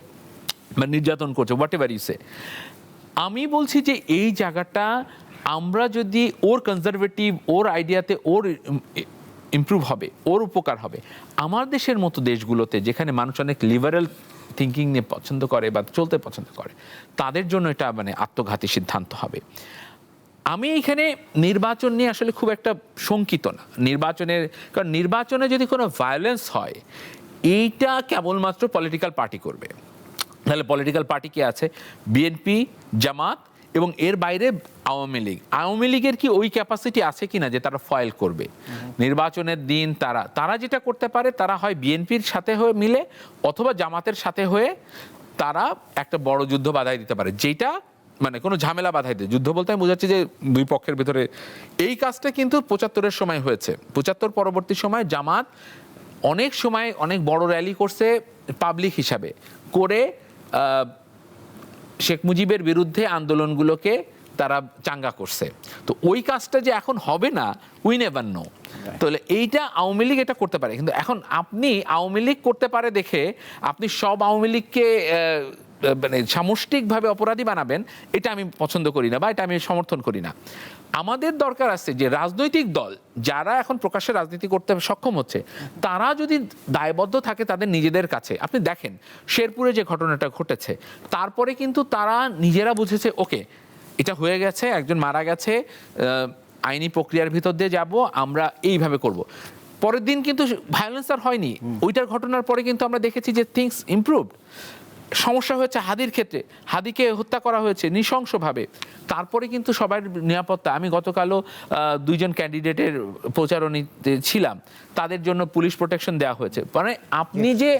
বা নির্যাতন করছে, হোয়াট এভার ইউ সে। আমি বলছি যে এই জায়গাটা আমরা যদি ওর কনজারভেটিভ, ওর আইডিয়াতে ওর ইমপ্রুভ হবে, ওর উপকার হবে। আমার দেশের মতো দেশগুলোতে যেখানে মানুষ অনেক লিবারেল থিঙ্কিং নিয়ে পছন্দ করে বা চলতে পছন্দ করে, তাদের জন্য এটা মানে আত্মঘাতী সিদ্ধান্ত হবে। আমি এখানে নির্বাচন নিয়ে আসলে খুব একটা শঙ্কিত না নির্বাচনের, কারণ নির্বাচনে যদি কোনো ভায়োলেন্স হয় এইটা কেবলমাত্র পলিটিক্যাল পার্টি করবে। তাহলে পলিটিক্যাল পার্টি কি আছে? বিএনপি, জামাত এবং এর বাইরে আওয়ামী লীগ। আওয়ামী লীগের কি ওই ক্যাপাসিটি আছে কিনা যে তারা ফয়েল করবে নির্বাচনের দিন? তারা যেটা করতে পারে, তারা হয় বিএনপির সাথে হয়ে মিলে অথবা জামাতের সাথে হয়ে তারা একটা বড় যুদ্ধ বাধাই দিতে পারে, যেটা মানে কোনো ঝামেলা বাধাই দেয়। যুদ্ধ বলতে আমি বোঝাচ্ছি যে দুই পক্ষের ভিতরে। এই কাজটা কিন্তু ৭৫-এর সময় হয়েছে। ৭৫ পরবর্তী সময় জামাত অনেক সময় অনেক বড় র্যালি করছে পাবলিক হিসাবে করে, শেখ মুজিবের বিরুদ্ধে আন্দোলনগুলোকে তারা চাঙ্গা করছে। তো ওই কাজটা যে এখন হবে না, উই নেভার নো। তাহলে এইটা আওয়ামী লীগ এটা করতে পারে, কিন্তু এখন আপনি আওয়ামী লীগ করতে পারে দেখে আপনি সব আওয়ামী লীগকে মানে সামষ্টিকভাবে অপরাধী বানাবেন, এটা আমি পছন্দ করি না বা এটা আমি সমর্থন করি না। আমাদের দরকার আছে যে রাজনৈতিক দল যারা এখন প্রকাশ্যে রাজনীতি করতে সক্ষম হচ্ছে, তারা যদি দায়বদ্ধ থাকে তাদের নিজেদের কাছে। আপনি দেখেন শেরপুরে যে ঘটনাটা ঘটেছে, তারপরে কিন্তু তারা নিজেরা বুঝেছে ওকে এটা হয়ে গেছে, একজন মারা গেছে, আইনি প্রক্রিয়ার ভিতর দিয়ে যাব, আমরা এইভাবে করব। পরের দিন কিন্তু ভায়োলেন্স আর হয়নি। ওইটার ঘটনার পরে কিন্তু আমরা দেখেছি যে থিংস ইমপ্রুভড। সমস্যা হয়েছে হাদির ক্ষেত্রে, হাদিকে হত্যা করা হয়েছে নৃশংসভাবে, তারপরে কিন্তু সবার নিরাপত্তা। আমি গতকালও 2 জন ক্যান্ডিডেটের প্রচারণীতে ছিলাম, তাদের জন্য পুলিশ প্রোটেকশন দেওয়া হয়েছে। মানে আপনি যে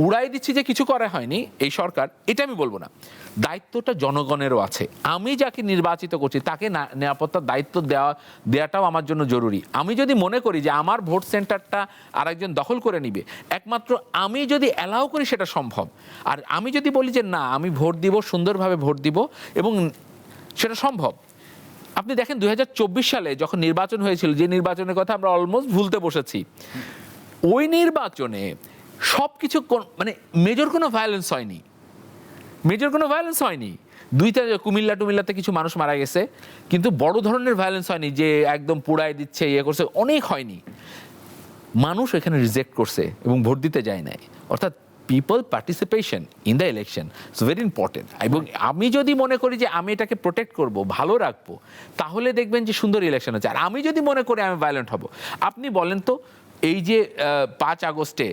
উড়াই দিচ্ছি যে কিছু করা হয়নি এই সরকার, এটা আমি বলবো না। দায়িত্বটা জনগণেরও আছে। আমি যাকে নির্বাচিত করছি তাকে নিরাপত্তার দায়িত্ব দেওয়াটাও আমার জন্য জরুরি। আমি যদি মনে করি যে আমার ভোট সেন্টারটা আরেকজন দখল করে নিবে, একমাত্র আমি যদি অ্যালাউ করি সেটা সম্ভব। আর আমি যদি বলি যে না, আমি ভোট দিব, সুন্দরভাবে ভোট দিব, এবং সেটা সম্ভব। আপনি দেখেন 2024 সালে যখন নির্বাচন হয়েছিল, যে নির্বাচনের কথা আমরা অলমোস্ট ভুলতে বসেছি, ওই নির্বাচনে সবকিছু মানে মেজর কোনো ভায়োলেন্স হয়নি, মেজর কোনো ভায়োলেন্স হয়নি। 2টা কুমিল্লাতে কিছু মানুষ মারা গেছে, কিন্তু বড় ধরনের ভায়োলেন্স হয়নি যে একদম পুড়াই দিচ্ছে, ইয়ে করছে, অনেক হয়নি। মানুষ এখানে রিজেক্ট করছে এবং ভোট দিতে যায় নাই। অর্থাৎ people participation in the election it's very important. এবং আমি যদি মনে করি যে আমি এটাকে প্রোটেক্ট করব, ভালো রাখবো, তাহলে দেখবেন যে সুন্দর ইলেকশন হচ্ছে। আর আমি যদি মনে করি আমি ভায়োলেন্ট হব, আপনি বলেন তো এই যে 5 আগস্টে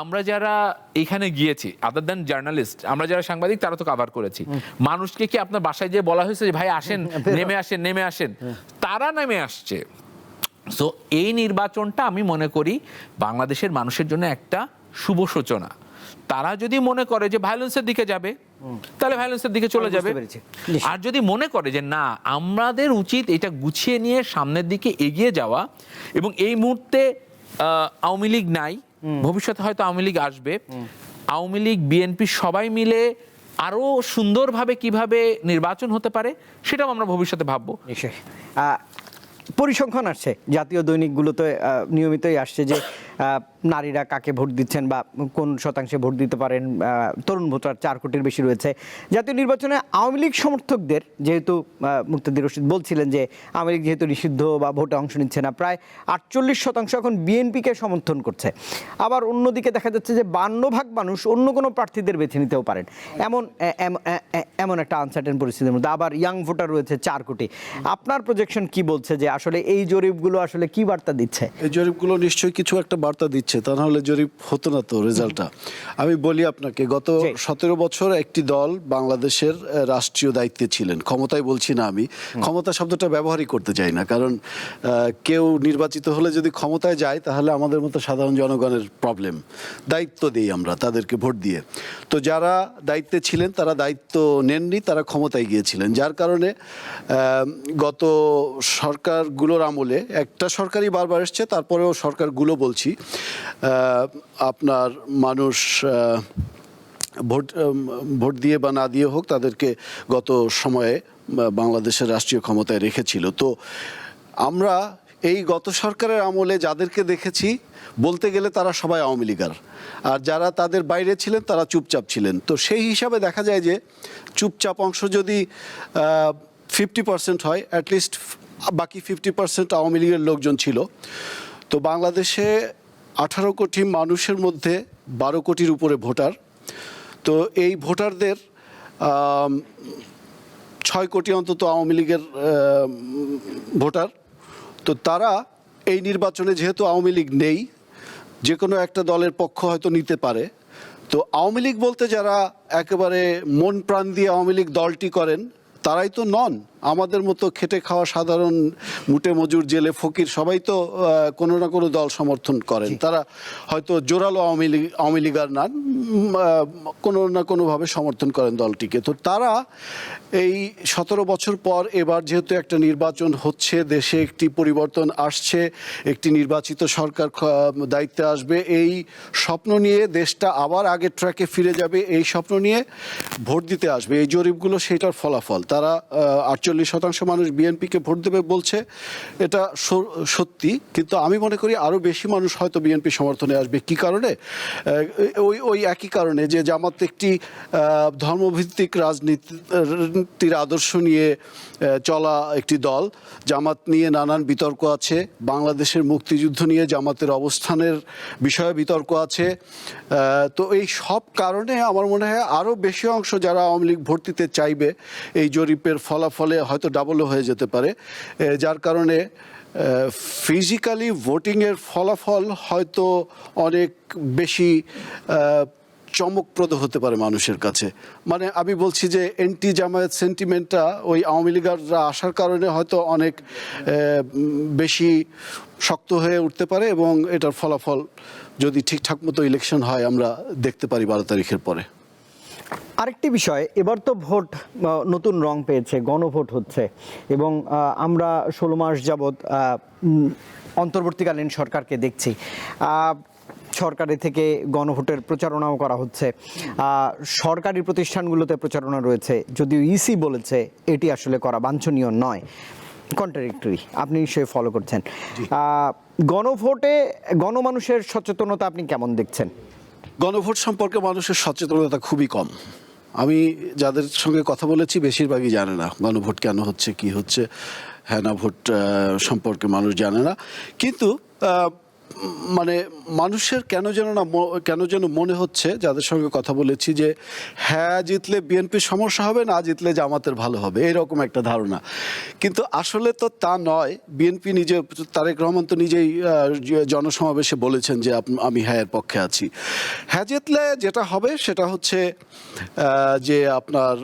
আমরা যারা এখানে গিয়েছি, আদার দ্যান জার্নালিস্ট, আমরা যারা সাংবাদিক, তারা তো কভার করেছি। মানুষকে কি আপনার বাসায় যে বলা হয়েছে যে ভাই আসেন, নেমে আসেন? তারা নেমে আসছে। সো এই নির্বাচনটা আমি মনে করি বাংলাদেশের মানুষের জন্য একটা শুভ সূচনা। তারা যদি মনে করে যে ভায়োলেন্সের দিকে যাবে, তাহলে ভায়োলেন্সের দিকে চলে যাবে। আর যদি মনে করে যে না, আমাদের উচিত এটা গুছিয়ে নিয়ে সামনের দিকে এগিয়ে যাওয়া, এবং এই মুহূর্তে আওয়ামী লীগ নাই, ভবিষ্যতে হয়তো আওয়ামী লীগ আসবে, আওয়ামী লীগ বিএনপি সবাই মিলে আরো সুন্দরভাবে কিভাবে নির্বাচন হতে পারে সেটাও আমরা ভবিষ্যতে ভাববো। নিশ্চয়ই। পরিসংখ্যান আসছে জাতীয় দৈনিকগুলোতে, নিয়মিতই আসছে যে নারীরা কাকে ভোট দিচ্ছেন বা কোন শতাংশে ভোট দিতে পারেন। তরুণ ভোটার 4 কোটির বেশি রয়েছে। জাতীয় নির্বাচনে আওয়ামী লীগ সমর্থকদের, যেহেতু মুক্তাদির রশিদ বলছিলেন যে আওয়ামী লীগ যেহেতু নিষিদ্ধ বা ভোটে অংশ নিচ্ছে না, প্রায় 48% এখন বিএনপিকে সমর্থন করছে। আবার অন্যদিকে দেখা যাচ্ছে যে 52% মানুষ অন্য কোনো প্রার্থীদের বেছে নিতেও পারেন, এমন একটা আনসার্টেন পরিস্থিতির মধ্যে। আবার ইয়াং ভোটার রয়েছে 4 কোটি। আপনার প্রজেকশন কি বলছে যে আসলে এই জরিপগুলো আসলে কি বার্তা দিচ্ছে? এই জরিপগুলো নিশ্চয়ই কিছু একটা বার্তা দিচ্ছে, তা নাহলে জরিপ হতো না তো রেজাল্টটা। আমি বলি আপনাকে, গত 17 বছর একটি দল বাংলাদেশের রাষ্ট্রীয় দায়িত্বে ছিলেন। ক্ষমতায় বলছি না, আমি ক্ষমতা শব্দটা ব্যবহারই করতে চাই না, কারণ কেউ নির্বাচিত হলে যদি ক্ষমতায় যায় তাহলে আমাদের মতো সাধারণ জনগণের প্রবলেম। দায়িত্ব দিই আমরা তাদেরকে ভোট দিয়ে। তো যারা দায়িত্বে ছিলেন তারা দায়িত্ব নেননি, তারা ক্ষমতায় গিয়েছিলেন, যার কারণে গত সরকারগুলোর আমলে, একটা সরকারই বারবার এসছে, তারপরেও সরকারগুলো বলছি, আপনার মানুষ ভোট দিয়ে বা না দিয়ে হোক তাদেরকে গত সময়ে বাংলাদেশের রাষ্ট্রীয় ক্ষমতায় রেখেছিল। তো আমরা এই গত সরকারের আমলে যাদেরকে দেখেছি, বলতে গেলে তারা সবাই আওয়ামী লীগার, আর যারা তাদের বাইরে ছিলেন তারা চুপচাপ ছিলেন। তো সেই হিসাবে দেখা যায় যে চুপচাপ অংশ যদি 50% হয়, অ্যাটলিস্ট বাকি 50% আওয়ামী লীগের লোকজন ছিল। তো বাংলাদেশে 18 কোটি মানুষের মধ্যে 12 কোটির উপরে ভোটার। তো এই ভোটারদের 6 কোটি অন্তত আওয়ামী লীগের ভোটার। তো তারা এই নির্বাচনে যেহেতু আওয়ামী লীগ নেই, যে কোনো একটা দলের পক্ষ হয়তো নিতে পারে। তো আওয়ামী লীগ বলতে যারা একেবারে মন প্রাণ দিয়ে আওয়ামী লীগ দলটি করেন তারাই তো নন। আমাদের মতো খেটে খাওয়া সাধারণ মুটে মজুর জেলে ফকির সবাই তো কোনো না কোনো দল সমর্থন করেন। তারা হয়তো জোরালো আওয়ামী লীগার না, কোনো না কোনোভাবে সমর্থন করেন দলটিকে। তো তারা এই 17 বছর পর এবার যেহেতু একটা নির্বাচন হচ্ছে, দেশে একটি পরিবর্তন আসছে, একটি নির্বাচিত সরকার দায়িত্বে আসবে, এই স্বপ্ন নিয়ে দেশটা আবার আগের ট্র্যাকে ফিরে যাবে, এই স্বপ্ন নিয়ে ভোট দিতে আসবে। এই জরিপগুলো সেটার ফলাফল। তারা 48% মানুষ বিএনপিকে ভোট দেবে বলছে, এটা সত্যি। কিন্তু আমি মনে করি আরও বেশি মানুষ হয়তো বিএনপি সমর্থনে আসবে। কি কারণে? ওই একই কারণে যে জামাত একটি ধর্মভিত্তিক রাজনীতির আদর্শ নিয়ে চলা একটি দল। জামাত নিয়ে নানান বিতর্ক আছে, বাংলাদেশের মুক্তিযুদ্ধ নিয়ে জামাতের অবস্থানের বিষয়ে বিতর্ক আছে। তো এই সব কারণে আমার মনে হয় আরও বেশি অংশ যারা আওয়ামী লীগ ভোট দিতে চাইবে এই জরিপের ফলাফলে হয়তো ডাবলও হয়ে যেতে পারে, যার কারণে ফিজিক্যালি ভোটিংয়ের ফলাফল হয়তো অনেক বেশি চমকপ্রদ হতে পারে মানুষের কাছে। মানে আমি বলছি যে এন্টি জামায়াত সেন্টিমেন্টটা ওই আওয়ামী লীগাররা আসার কারণে হয়তো অনেক বেশি শক্ত হয়ে উঠতে পারে, এবং এটার ফলাফল যদি ঠিকঠাক মতো ইলেকশন হয় আমরা দেখতে পারি 12 তারিখের পরে। আরেকটি বিষয়, এবার তো ভোট নতুন রং পেয়েছে, গণভোট হচ্ছে, এবং আমরা 16 মাস যাবৎ অন্তর্বর্তীকালীন সরকারকে দেখছি। সরকারের থেকে গণভোটের প্রচারণাও করা হচ্ছে, সরকারি প্রতিষ্ঠানগুলোতে প্রচারণা রয়েছে, যদিও ইসি বলেছে এটি আসলে করা বাঞ্ছনীয় নয়, কন্ট্রাডিক্টরি। আপনি নিশ্চয়ই ফলো করছেন। গণভোটে গণমানুষের সচেতনতা আপনি কেমন দেখছেন? গণভোট সম্পর্কে মানুষের সচেতনতা খুবই কম। আমি যাদের সঙ্গে কথা বলেছি বেশিরভাগই জানে না গণভোট কেন হচ্ছে, কি হচ্ছে। হ্যাঁ না ভোট সম্পর্কে মানুষ জানে না। কিন্তু মানে মানুষের কেন যেন মনে হচ্ছে, যাদের সঙ্গে কথা বলেছি, যে হ্যাঁ জিতলে বিএনপির সমস্যা হবে, না জিতলে জামাতের ভালো হবে, এরকম একটা ধারণা। কিন্তু আসলে তো তা নয়। বিএনপি নিজে, তারেক রহমান তো নিজেই জনসমাবেশে বলেছেন যে আমি হ্যাঁয়ের পক্ষে আছি। হ্যাঁ জিতলে যেটা হবে সেটা হচ্ছে যে আপনার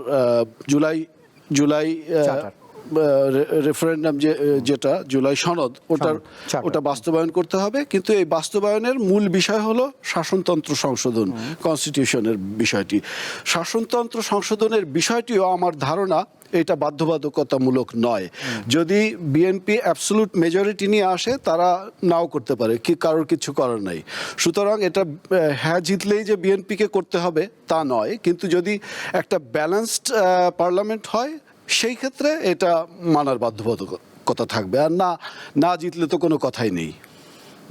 জুলাই রেফারেন্ডাম যেটা জুলাই সনদ, ওটা বাস্তবায়ন করতে হবে। কিন্তু এই বাস্তবায়নের মূল বিষয় হলো শাসনতন্ত্র সংশোধন, কনস্টিটিউশনের বিষয়টি। শাসনতন্ত্র সংশোধনের বিষয়টিও আমার ধারণা এটা বাধ্যবাধকতামূলক নয়। যদি বিএনপি অ্যাবসলুট মেজরিটি নিয়ে আসে তারা নাও করতে পারে, কারোর কিছু করার নাই। সুতরাং এটা হ্যাঁ জিতলেই যে বিএনপিকে করতে হবে তা নয়। কিন্তু যদি একটা ব্যালেন্সড পার্লামেন্ট হয় সেই ক্ষেত্রে এটা মানার বাধ্যবাধকতা থাকবে। আর না জিতলে তো কোনো কথাই নেই।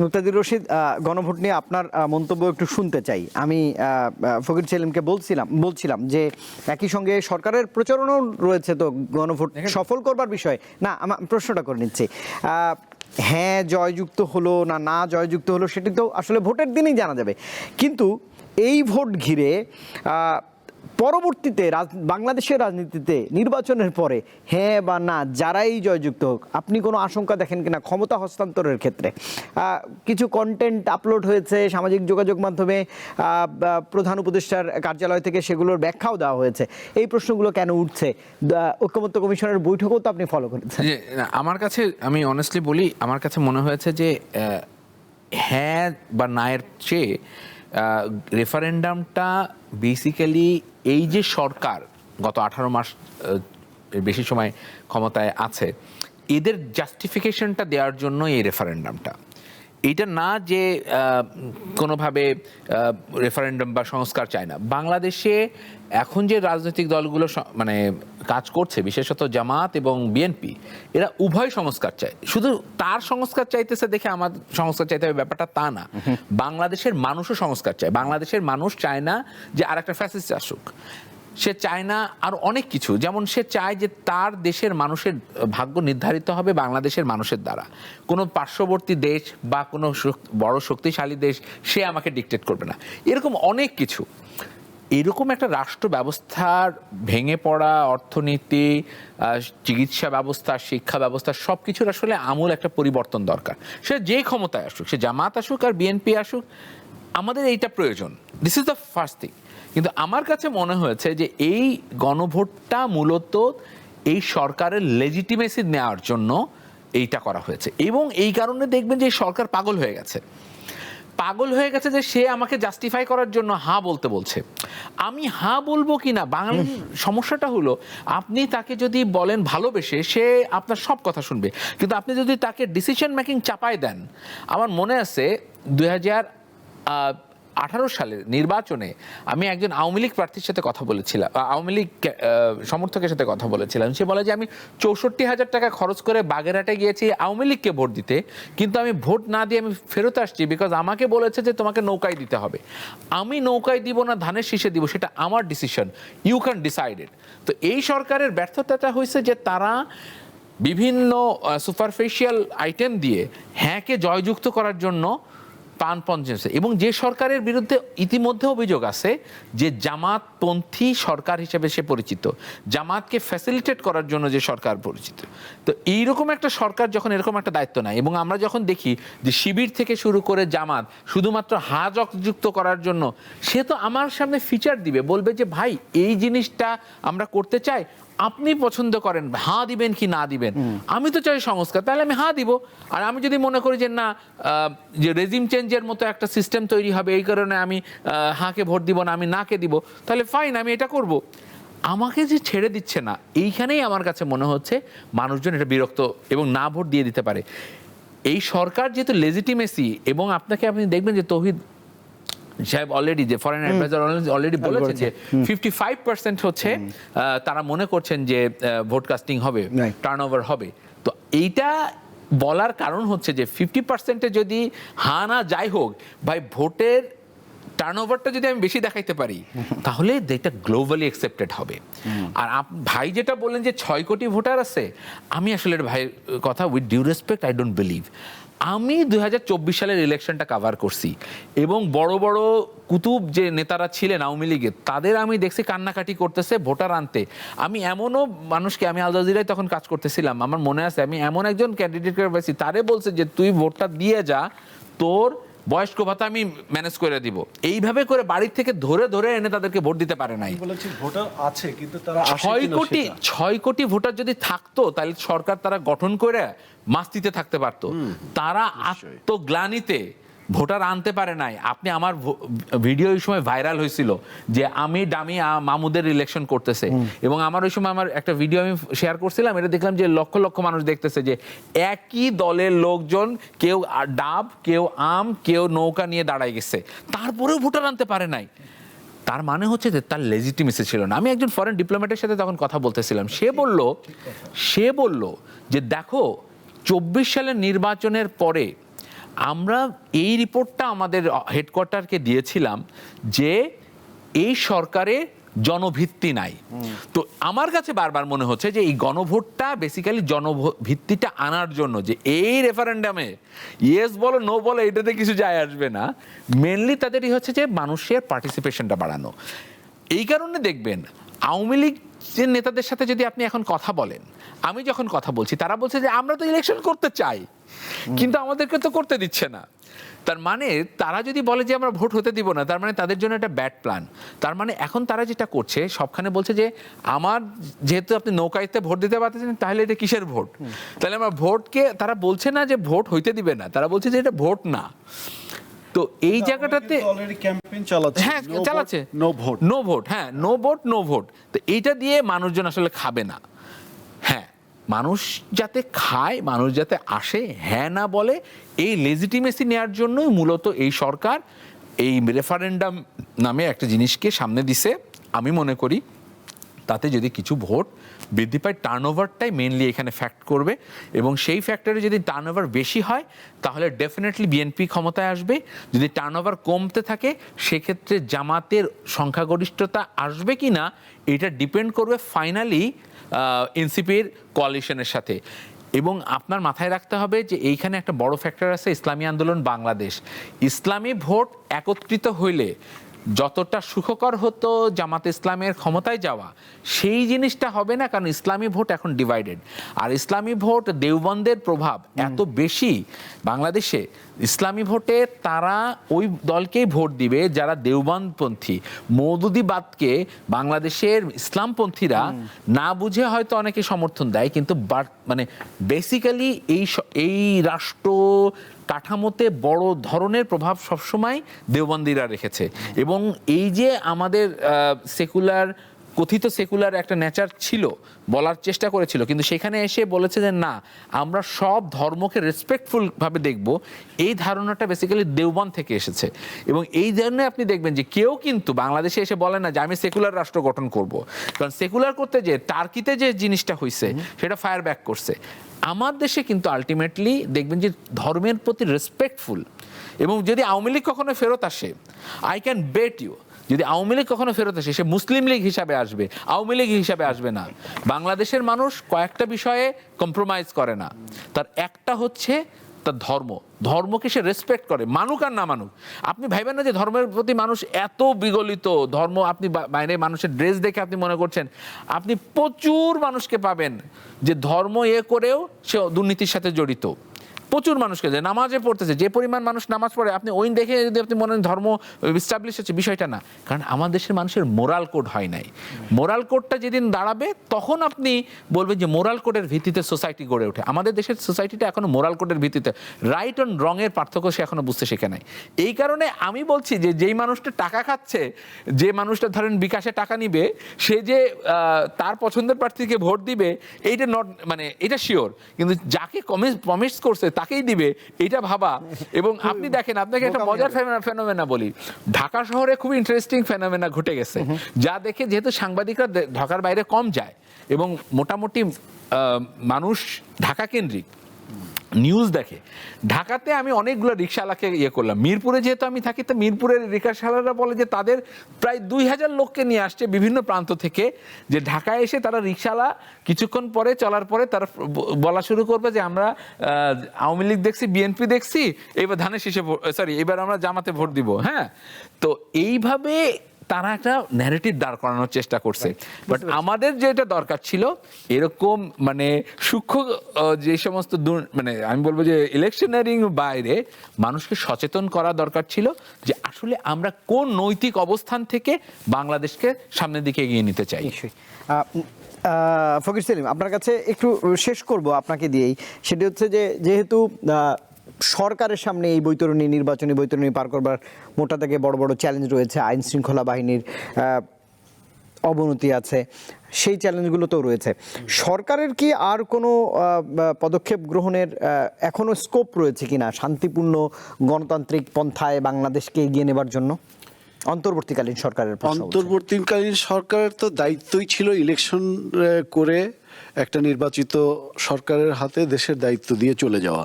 মুক্তাদির রশিদ, গণভোট নিয়ে আপনার মন্তব্য একটু শুনতে চাই। আমি ফকির সেলিমকে বলছিলাম যে একই সঙ্গে সরকারের প্রচারণাও রয়েছে, তো গণভোট সফল করবার বিষয় না। আমার প্রশ্নটা করে নিচ্ছি, হ্যাঁ জয়যুক্ত হলো না জয়যুক্ত হলো সেটি তো আসলে ভোটের দিনেই জানা যাবে। কিন্তু এই ভোট ঘিরে পরবর্তীতে বাংলাদেশের রাজনীতিতে নির্বাচনের পরে হ্যাঁ বা না যারাই জয়যুক্ত হোক, আপনি কোনো আশঙ্কা দেখেন কিনা ক্ষমতা হস্তান্তরের ক্ষেত্রে? কিছু কন্টেন্ট আপলোড হয়েছে সামাজিক যোগাযোগ মাধ্যমে, প্রধান উপদেষ্টার কার্যালয় থেকে সেগুলোর ব্যাখ্যাও দেওয়া হয়েছে। এই প্রশ্নগুলো কেন উঠছে? ঐকমত্য কমিশনের বৈঠকও তো আপনি ফলো করেছেন। আমার কাছে, আমি অনেস্টলি বলি, আমার কাছে মনে হয়েছে যে হ্যাঁ বা না এর চেয়ে রেফারেন্ডামটা বেসিক্যালি এই যে সরকার গত 18 মাস বেশি সময় ক্ষমতায় আছে, এদের জাস্টিফিকেশনটা দেওয়ার জন্য এই রেফারেন্ডামটা। এইটা না যে কোনোভাবে রেফারেন্ডাম বা সংস্কার চায় না। বাংলাদেশে এখন যে রাজনৈতিক দলগুলো মানে কাজ করছে, বিশেষত জামাত এবং বিএনপি, এরা উভয় সংস্কার চায়। শুধু তার সংস্কার চাইতেছে দেখে আমার সংস্কার চাইতে হবে ব্যাপারটা তা না। বাংলাদেশের মানুষও সংস্কার চায়। বাংলাদেশের মানুষ চায় না যে আর একটা ফ্যাসিস্ট আসুক। সে চায় না আর অনেক কিছু, যেমন সে চায় যে তার দেশের মানুষের ভাগ্য নির্ধারিত হবে বাংলাদেশের মানুষের দ্বারা। কোনো পার্শ্ববর্তী দেশ বা কোনো বড় শক্তিশালী দেশ সে আমাকে ডিকটেট করবে না, এরকম অনেক কিছু। এরকম একটা রাষ্ট্র ব্যবস্থার ভেঙে পড়া অর্থনীতি, চিকিৎসা ব্যবস্থা, শিক্ষা ব্যবস্থা সব কিছুর আসলে আমূল একটা পরিবর্তন দরকার। সে যে ক্ষমতায় আসুক, সে জামাত আসুক আর বিএনপি আসুক, আমাদের এইটা প্রয়োজন। This is the first thing. কিন্তু আমার কাছে মনে হয়েছে যে এই গণভোটটা মূলত এই সরকারের লেজিটিমেসি নেওয়ার জন্য এইটা করা হয়েছে, এবং এই কারণে দেখবেন যে এই সরকার পাগল হয়ে গেছে যে সে আমাকে জাস্টিফাই করার জন্য হ্যাঁ বলতে বলছে। আমি হ্যাঁ বলবো কিনা, বাঙালির সমস্যাটা হলো আপনি তাকে যদি বলেন ভালোবেসে, সে আপনার সব কথা শুনবে, কিন্তু আপনি যদি তাকে ডিসিশন মেকিং চাপায় দেন। আমার মনে আছে 2018 সালের নির্বাচনে আমি একজন আওয়ামী লীগ প্রার্থীর সাথে কথা বলেছিলাম, আওয়ামী লীগ সমর্থকের সাথে কথা বলেছিলাম। সে বলে যে আমি 64,000 টাকা খরচ করে বাগেরহাটে গিয়েছি আওয়ামী লীগকে ভোট দিতে, কিন্তু আমি ভোট না দিয়ে আমি ফেরত আসছি বিকজ আমাকে বলেছে যে তোমাকে নৌকায় দিতে হবে। আমি নৌকায় দিব না ধানের শীষে দিব, সেটা আমার ডিসিশন, ইউ ক্যান ডিসাইড ইট। তো এই সরকারের ব্যর্থতাটা হয়েছে যে তারা বিভিন্ন সুপারফিশিয়াল আইটেম দিয়ে হ্যাঁকে জয়যুক্ত করার জন্য প্রাণপঞ্চে, এবং যে সরকারের বিরুদ্ধে ইতিমধ্যে অভিযোগ আছে যে জামাতপন্থী সরকার হিসেবে সে পরিচিত, জামাতকে ফ্যাসিলিটেট করার জন্য যে সরকার পরিচিত। তো এইরকম একটা সরকার যখন এরকম একটা দায়িত্ব নেয়, এবং আমরা যখন দেখি যে শিবির থেকে শুরু করে জামাত শুধুমাত্র যুক্ত করার জন্য, সে তো আমার সামনে ফিচার দিবে, বলবে যে ভাই এই জিনিসটা আমরা করতে চাই, আপনি পছন্দ করেন, হ্যাঁ দিবেন কি না দিবেন। আমি তো চাই সংস্কার, তাহলে আমি হ্যাঁ দিব। আর আমি যদি মনে করি যে না, যে রেজিম চেঞ্জের মতো একটা সিস্টেম তৈরি হবে, এই কারণে আমি হাঁকে ভোট দিব না, আমি নাকে দিব, তাহলে ফাইন, আমি এটা করব। আমাকে যে ছেড়ে দিচ্ছে না, এইখানেই আমার কাছে মনে হচ্ছে মানুষজন এটা বিরক্ত এবং না ভোট দিয়ে দিতে পারে। এই সরকার যেহেতু লেজিটিমেসি, এবং আপনি দেখবেন যে তৌহিদ সাহেব অলরেডি, যে ফরেন অ্যাডভাইজার অলরেডি বলেছেন যে 55% হচ্ছে তারা মনে করছেন যে ভোট কাস্টিং হবে, টার্নওভার হবে। তো এইটা বলার কারণ হচ্ছে যে 50%-এ যদি হ্যাঁ না যাই হোক, ভাই ভোটের টার্নওভারটা যদি আমি বেশি দেখাইতে পারি, তাহলে এটা গ্লোবালি অ্যাকসেপ্টেড হবে। আর ভাই যেটা বললেন যে 6 কোটি ভোটার আছে, আমি আসলে ভাইয়ের কথা with due respect, I don't believe. আমি 2024 সালের ইলেকশনটা কাভার করছি, এবং বড় বড় কুতুব যে নেতারা ছিলেন আওয়ামী লীগের, তাদের আমি দেখছি কান্নাকাটি করতেছে ভোটার আনতে। আমি এমনও মানুষকে, আমি আল জাজিরায় তখন কাজ করতেছিলাম, আমার মনে আছে আমি এমন একজন ক্যান্ডিডেটকে পেয়েছি, তারে বলছে যে তুই ভোটটা দিয়ে যা, তোর বয়স্ক ভাতা আমি ম্যানেজ করে দিব। এইভাবে করে বাড়ির থেকে ধরে ধরে এনে তাদেরকে ভোট দিতে পারে নাই। ভোটার আছে কিন্তু তারা 6 কোটি ভোটার যদি থাকতো, তাহলে সরকার তারা গঠন করে মাস্তিতে থাকতে পারতো। তারা আত্মগ্লানিতে ভোটার আনতে পারে নাই। আপনি আমার ভিডিও ওই সময় ভাইরাল হয়েছিল যে আমি ডামি মামুদের ইলেকশন করতেছে, এবং আমার ওই সময় আমার একটা ভিডিও আমি শেয়ার করছিলাম, এটা দেখলাম যে লক্ষ লক্ষ মানুষ দেখতেছে যে একই দলের লোকজন, কেউ ডাব, কেউ আম, কেউ নৌকা নিয়ে দাঁড়ায় গেছে, তারপরেও ভোটার আনতে পারে নাই। তার মানে হচ্ছে যে তার লেজিটিমেসি ছিল না। আমি একজন ফরেন ডিপ্লোম্যাটের সাথে তখন কথা বলতেছিলাম, সে বলল যে দেখো 24 সালের নির্বাচনের পরে আমরা এই রিপোর্টটা আমাদের হেডকোয়ার্টারকে দিয়েছিলাম যে এই সরকারের জনভিত্তি নাই। তো আমার কাছে বারবার মনে হচ্ছে যে এই গণভোটটা বেসিক্যালি জনভিত্তিটা আনার জন্য, যে এই রেফারেন্ডামে ইয়েস বলো নো বলো এটাতে কিছু যায় আসবে না, মেনলি তাদেরই হচ্ছে যে মানুষের পার্টিসিপেশনটা বাড়ানো। এই কারণে দেখবেন আওয়ামী লীগ যে নেতাদের সাথে যদি আপনি এখন কথা বলেন, আমি যখন কথা বলছি, তারা বলছে যে আমরা তো ইলেকশন করতে চাই, কিন্তু আমাদেরকে তো করতে দিচ্ছে না। তার মানে তারা যদি বলে যে আমরা ভোট হতে দিব না, তার মানে তাদের জন্য একটা ব্যাড প্ল্যান। তার মানে এখন তারা যেটা করছে, সবখানে বলছে যে আমার যেহেতু আপনি নৌকাইতে ভোট দিতে পারতেছেন, তাহলে এটা কিসের ভোট? তাহলে আমার ভোটকে, তারা বলছে না যে ভোট হইতে দিবে না, তারা বলছে যে এটা ভোট না। তো এই জায়গাটাতে হ্যাঁ চালাচ্ছে নো ভোট, হ্যাঁ নো ভোট। তো এইটা দিয়ে মানুষজন আসলে খাবে না। হ্যাঁ, মানুষ যাতে খায়, মানুষ যাতে আসে, হ্যাঁ না বলে, এই লেজিটিমেসি নেওয়ার জন্যই মূলত এই সরকার এই রেফারেন্ডাম নামে একটা জিনিসকে সামনে দিছে। আমি মনে করি তাতে যদি কিছু ভোট বৃদ্ধি পায়, টার্নওভারটাই মেনলি এখানে ফ্যাক্ট করবে, এবং সেই ফ্যাক্টরে যদি টার্নওভার বেশি হয় তাহলে ডেফিনেটলি বিএনপি ক্ষমতায় আসবে। যদি টার্নওভার কমতে থাকে, সেক্ষেত্রে জামাতের সংখ্যাগরিষ্ঠতা আসবে কি না, এটা ডিপেন্ড করবে ফাইনালি এনসিপির কোয়ালিশনের সাথে। এবং আপনার মাথায় রাখতে হবে যে এইখানে একটা বড় ফ্যাক্টর আছে, ইসলামী আন্দোলন বাংলাদেশ। ইসলামী ভোট একত্রিত হইলে যতটা সুখকর হতো জামাত ইসলামের ক্ষমতায় যাওয়া, সেই জিনিসটা হবে না, কারণ ইসলামী ভোট এখন ডিভাইডেড। আর ইসলামী ভোট, দেওবন্দের প্রভাব এত বেশি বাংলাদেশে, ইসলামী ভোটে তারা ওই দলকেই ভোট দিবে যারা দেওবন্দপন্থী। মওদুদিবাদকে বাংলাদেশের ইসলামপন্থীরা না বুঝে হয়তো অনেকে সমর্থন দেয়, কিন্তু মানে বেসিক্যালি এই রাষ্ট্র কাঠামোতে বড় ধরনের প্রভাব সবসময় দেওবন্দিরা রেখেছে। এবং এই যে আমাদের কথিত সেকুলার একটা নেচার ছিল, বলার চেষ্টা করেছিল, কিন্তু সেখানে এসে বলেছে যে না, আমরা সব ধর্মকে রেসপেক্টফুল ভাবে দেখব, এই ধারণাটা বেসিক্যালি দেওবন্দ থেকে এসেছে। এবং এই জন্য আপনি দেখবেন যে কেউ কিন্তু বাংলাদেশে এসে বলে না যে আমি সেকুলার রাষ্ট্র গঠন করব, কারণ সেকুলার করতে যে টার্কিতে যে জিনিসটা হয়েছে সেটা ফায়ার ব্যাক করছে। আমার দেশে কিন্তু আলটিমেটলি দেখবেন যে ধর্মের প্রতি রেসপেক্টফুল। এবং যদি আওয়ামী লীগ কখনো ফেরত আসে, আই ক্যান বেট ইউ, যদি আওয়ামী লীগ কখনো ফেরত আসে, সে মুসলিম লীগ হিসাবে আসবে, আওয়ামী লীগ হিসাবে আসবে না। বাংলাদেশের মানুষ কয়েকটা বিষয়ে কম্প্রোমাইজ করে না। তার একটা হচ্ছে তার ধর্মকে সে রেসপেক্ট করে, মানুক আর না মানুক। আপনি ভাইবেন না যে ধর্মের প্রতি মানুষ এত বিগলিত। ধর্ম, আপনি বাইরে মানুষের ড্রেস দেখে আপনি মনে করছেন, আপনি প্রচুর মানুষকে পাবেন যে ধর্ম করেও সে দুর্নীতির সাথে জড়িত। প্রচুর মানুষকে, যে নামাজে পড়তেছে, যে পরিমাণ মানুষ নামাজ পড়ে, আপনি ওই দেখে যদি আপনি মনে করেন ধর্ম এস্টাবলিশ হচ্ছে, বিষয়টা না। কারণ আমাদের দেশের মানুষের মোরাল কোড হয় নাই। মোরাল কোডটা যেদিন দাঁড়াবে তখন আপনি বলবেন যে মোরাল কোডের ভিত্তিতে সোসাইটি গড়ে ওঠে। আমাদের দেশের সোসাইটিটা এখনো মোরাল কোডের ভিত্তিতে, রাইট অ্যান্ড রং এর পার্থক্য সে এখনো বুঝতে শেখে নাই। এই কারণে আমি বলছি যে যেই মানুষটা টাকা খাচ্ছে, যে মানুষটা ধরেন বিকাশে টাকা নিবে, সে যে তার পছন্দের প্রার্থীকে ভোট দিবে, এইটা নট, মানে এটা শিওর, কিন্তু যাকে প্রমিস করছে তাকেই দিবে, এটা ভাবা। এবং আপনি দেখেন, আপনাকে একটা মজার ফেনোমেনা বলি, ঢাকা শহরে খুব ইন্টারেস্টিং ফেনোমেনা ঘটে গেছে, যা দেখে যেহেতু সাংবাদিকরা ঢাকার বাইরে কম যায় এবং মোটামুটি মানুষ ঢাকা কেন্দ্রিক নিউজ দেখে। ঢাকাতে আমি অনেকগুলো রিক্সাওয়ালাকে করলাম, মিরপুরে যেহেতু আমি থাকি, তো মিরপুরের রিক্সাওয়ালারা বলে যে তাদের প্রায় 2000 লোককে নিয়ে আসছে বিভিন্ন প্রান্ত থেকে, যে ঢাকায় এসে তারা রিক্সাওয়ালা কিছুক্ষণ পরে চলার পরে তারা বলা শুরু করবে যে আমরা আওয়ামী লীগ দেখছি, বিএনপি দেখছি, এবার ধানের শীষে এবার আমরা জামাতে ভোট দিব। হ্যাঁ, তো এইভাবে তারা একটা ন্যারেটিভ দাঁড় করানোর চেষ্টা করছে। বাট আমাদের যেটা দরকার ছিল, এরকম মানে সূক্ষ্ম যে সমস্ত মানে আমি বলবো যে ইলেকশনারিং বাইরে মানুষকে সচেতন করা দরকার ছিল যে আসলে আমরা কোন নৈতিক অবস্থান থেকে বাংলাদেশকে সামনের দিকে এগিয়ে নিতে চাই। ফকির সেলিম, আপনার কাছে একটু শেষ করব আপনাকে দিয়েই, সেটি হচ্ছে যে যেহেতু সরকারের সামনে এই নির্বাচনী বৈতরণী পার করবার মোটা থেকে বড় বড় চ্যালেঞ্জ রয়েছে, আইন শৃঙ্খলা বাহিনীর অবনতি আছে, সেই চ্যালেঞ্জগুলো তো রয়েছে। সরকারের কি আর কোনো পদক্ষেপ গ্রহণের এখনো স্কোপ রয়েছে কিনা শান্তিপূর্ণ গণতান্ত্রিক পন্থায় বাংলাদেশকে এগিয়ে নেবার জন্য? অন্তর্বর্তীকালীন সরকারের তো দায়িত্বই ছিল ইলেকশন করে একটা নির্বাচিত সরকারের হাতে দেশের দায়িত্ব দিয়ে চলে যাওয়া।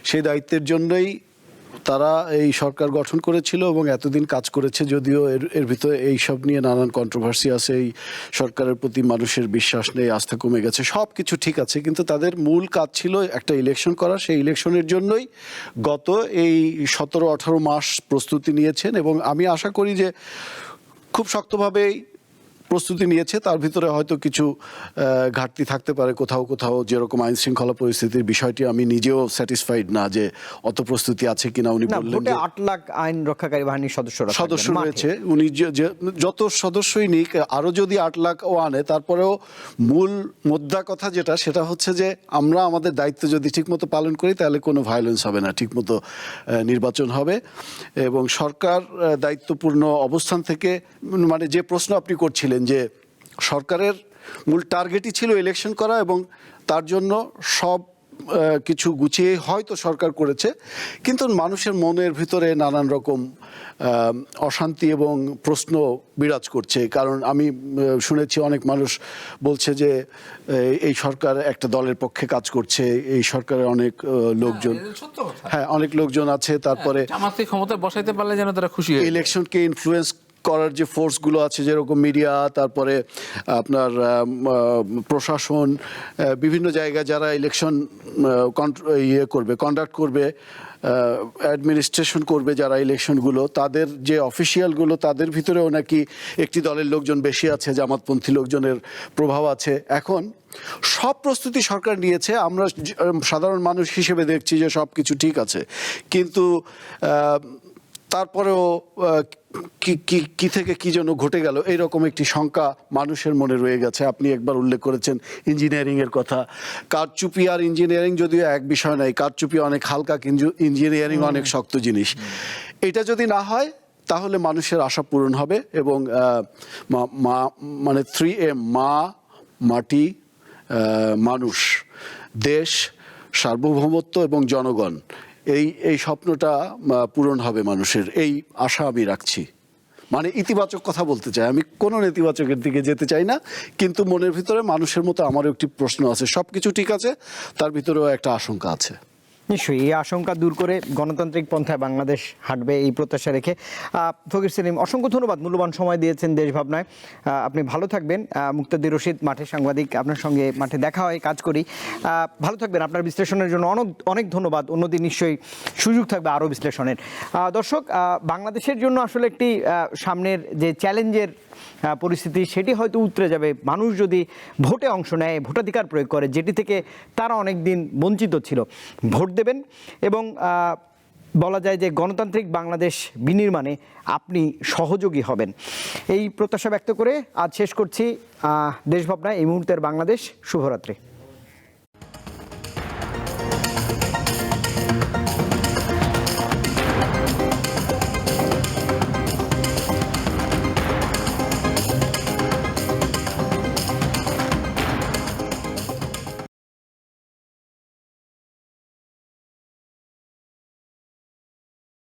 সেই দায়িত্বের জন্যই তারা এই সরকার গঠন করেছিল এবং এতদিন কাজ করেছে। যদিও এর ভিতরে এই সব নিয়ে নানান কন্ট্রোভার্সি আছে, এই সরকারের প্রতি মানুষের বিশ্বাস নেই, আস্থা কমে গেছে, সব কিছু ঠিক আছে, কিন্তু তাদের মূল কাজ ছিল একটা ইলেকশন করা। সেই ইলেকশনের জন্যই গত এই 17-18 মাস প্রস্তুতি নিয়েছেন এবং আমি আশা করি যে খুব শক্তভাবেই প্রস্তুতি নিয়েছে। তার ভিতরে হয়তো কিছু ঘাটতি থাকতে পারে কোথাও কোথাও, যেরকম আইন শৃঙ্খলা পরিস্থিতির বিষয়টি আমি নিজেও স্যাটিসফাইড না যে অত প্রস্তুতি আছে কিনা। উনি বললেন যে 8 লাখ আইন রক্ষাকারী বাহিনীর সদস্য রয়েছে, উনি যত সদস্যই নিক, আরো যদি 8 লাখ ও আনে, তারপরেও মূল মোদ্দা কথা যেটা, সেটা হচ্ছে যে আমরা আমাদের দায়িত্ব যদি ঠিকমতো পালন করি তাহলে কোনো ভায়োলেন্স হবে না, ঠিকমতো নির্বাচন হবে। এবং সরকার দায়িত্বপূর্ণ অবস্থান থেকে, মানে যে প্রশ্ন আপনি করছিলেন যে সরকারের মূল টার্গেটই ছিল ইলেকশন করা এবং তার জন্য সব কিছু গুছিয়ে হয়তো সরকার করেছে, কিন্তু মানুষের মনের ভিতরে নানান রকম অশান্তি এবং প্রশ্ন বিরাজ করছে। কারণ আমি শুনেছি অনেক মানুষ বলছে যে এই সরকার একটা দলের পক্ষে কাজ করছে, এই সরকারের অনেক লোকজন, হ্যাঁ অনেক লোকজন আছে, তারপরে ক্ষমতায় বসাইতে পারলে যেন তারা খুশি হয়, ইলেকশনকে ইনফ্লুয়েন্স করার যে ফোর্সগুলো আছে, যেরকম মিডিয়া, তারপরে আপনার প্রশাসন, বিভিন্ন জায়গায় যারা ইলেকশন কন্ডাক্ট করবে, অ্যাডমিনিস্ট্রেশন করবে যারা ইলেকশনগুলো, তাদের যে অফিসিয়ালগুলো, তাদের ভিতরেও নাকি একটি দলের লোকজন বেশি আছে, জামাতপন্থী লোকজনের প্রভাব আছে। এখন সব প্রস্তুতি সরকার নিয়েছে, আমরা সাধারণ মানুষ হিসেবে দেখছি যে সব কিছু ঠিক আছে, কিন্তু তারপরেও কি থেকে কি যেন ঘটে গেল এইরকম একটি শঙ্কা মানুষের মনে রয়ে গেছে। আপনি একবার উল্লেখ করেছেন ইঞ্জিনিয়ারিংয়ের কথা। কারচুপি আর ইঞ্জিনিয়ারিং যদিও এক বিষয় নয়, কারচুপি অনেক হালকা, কিন্তু ইঞ্জিনিয়ারিং অনেক শক্ত জিনিস। এটা যদি না হয় তাহলে মানুষের আশা পূরণ হবে, এবং মানে 3M, মা, মাটি, মানুষ, দেশ, সার্বভৌমত্ব এবং জনগণ, এই স্বপ্নটা পূরণ হবে মানুষের, এই আশা আমি রাখছি। মানে ইতিবাচক কথা বলতে চাই, আমি কোনো নেতিবাচকের দিকে যেতে চাই না, কিন্তু মনের ভিতরে মানুষের মতো আমারও একটি প্রশ্ন আছে। সব কিছু ঠিক আছে, তার ভিতরেও একটা আশঙ্কা আছে। নিশ্চয়ই এই আশঙ্কা দূর করে গণতান্ত্রিক পন্থায় বাংলাদেশ হাঁটবে, এই প্রত্যাশা রেখে ফকির সেলিম, অসংখ্য ধন্যবাদ, মূল্যবান সময় দিয়েছেন দেশ ভাবনায়। আপনি ভালো থাকবেন। মুক্তাদির রশিদ, মাঠের সাংবাদিক, আপনার সঙ্গে মাঠে দেখা হয়, কাজ করি। ভালো থাকবেন। আপনার বিশ্লেষণের জন্য অনেক ধন্যবাদ। অন্যদিন নিশ্চয়ই সুযোগ থাকবে আরও বিশ্লেষণের। দর্শক, বাংলাদেশের জন্য আসলে একটি সামনের যে চ্যালেঞ্জের পরিস্থিতি, সেটি হয়তো উতরে যাবে মানুষ যদি ভোটে অংশ নেয়, ভোটাধিকার প্রয়োগ করে, যেটি থেকে তারা অনেক দিন বঞ্চিত ছিল। ভোট দেবেন এবং বলা যায় যে গণতান্ত্রিক বাংলাদেশ বিনির্মাণে আপনি সহযোগী হবেন, এই প্রত্যাশা ব্যক্ত করে আজ শেষ করছি দেশ ভাবনায় এই মুহূর্তের বাংলাদেশ। শুভরাত্রি।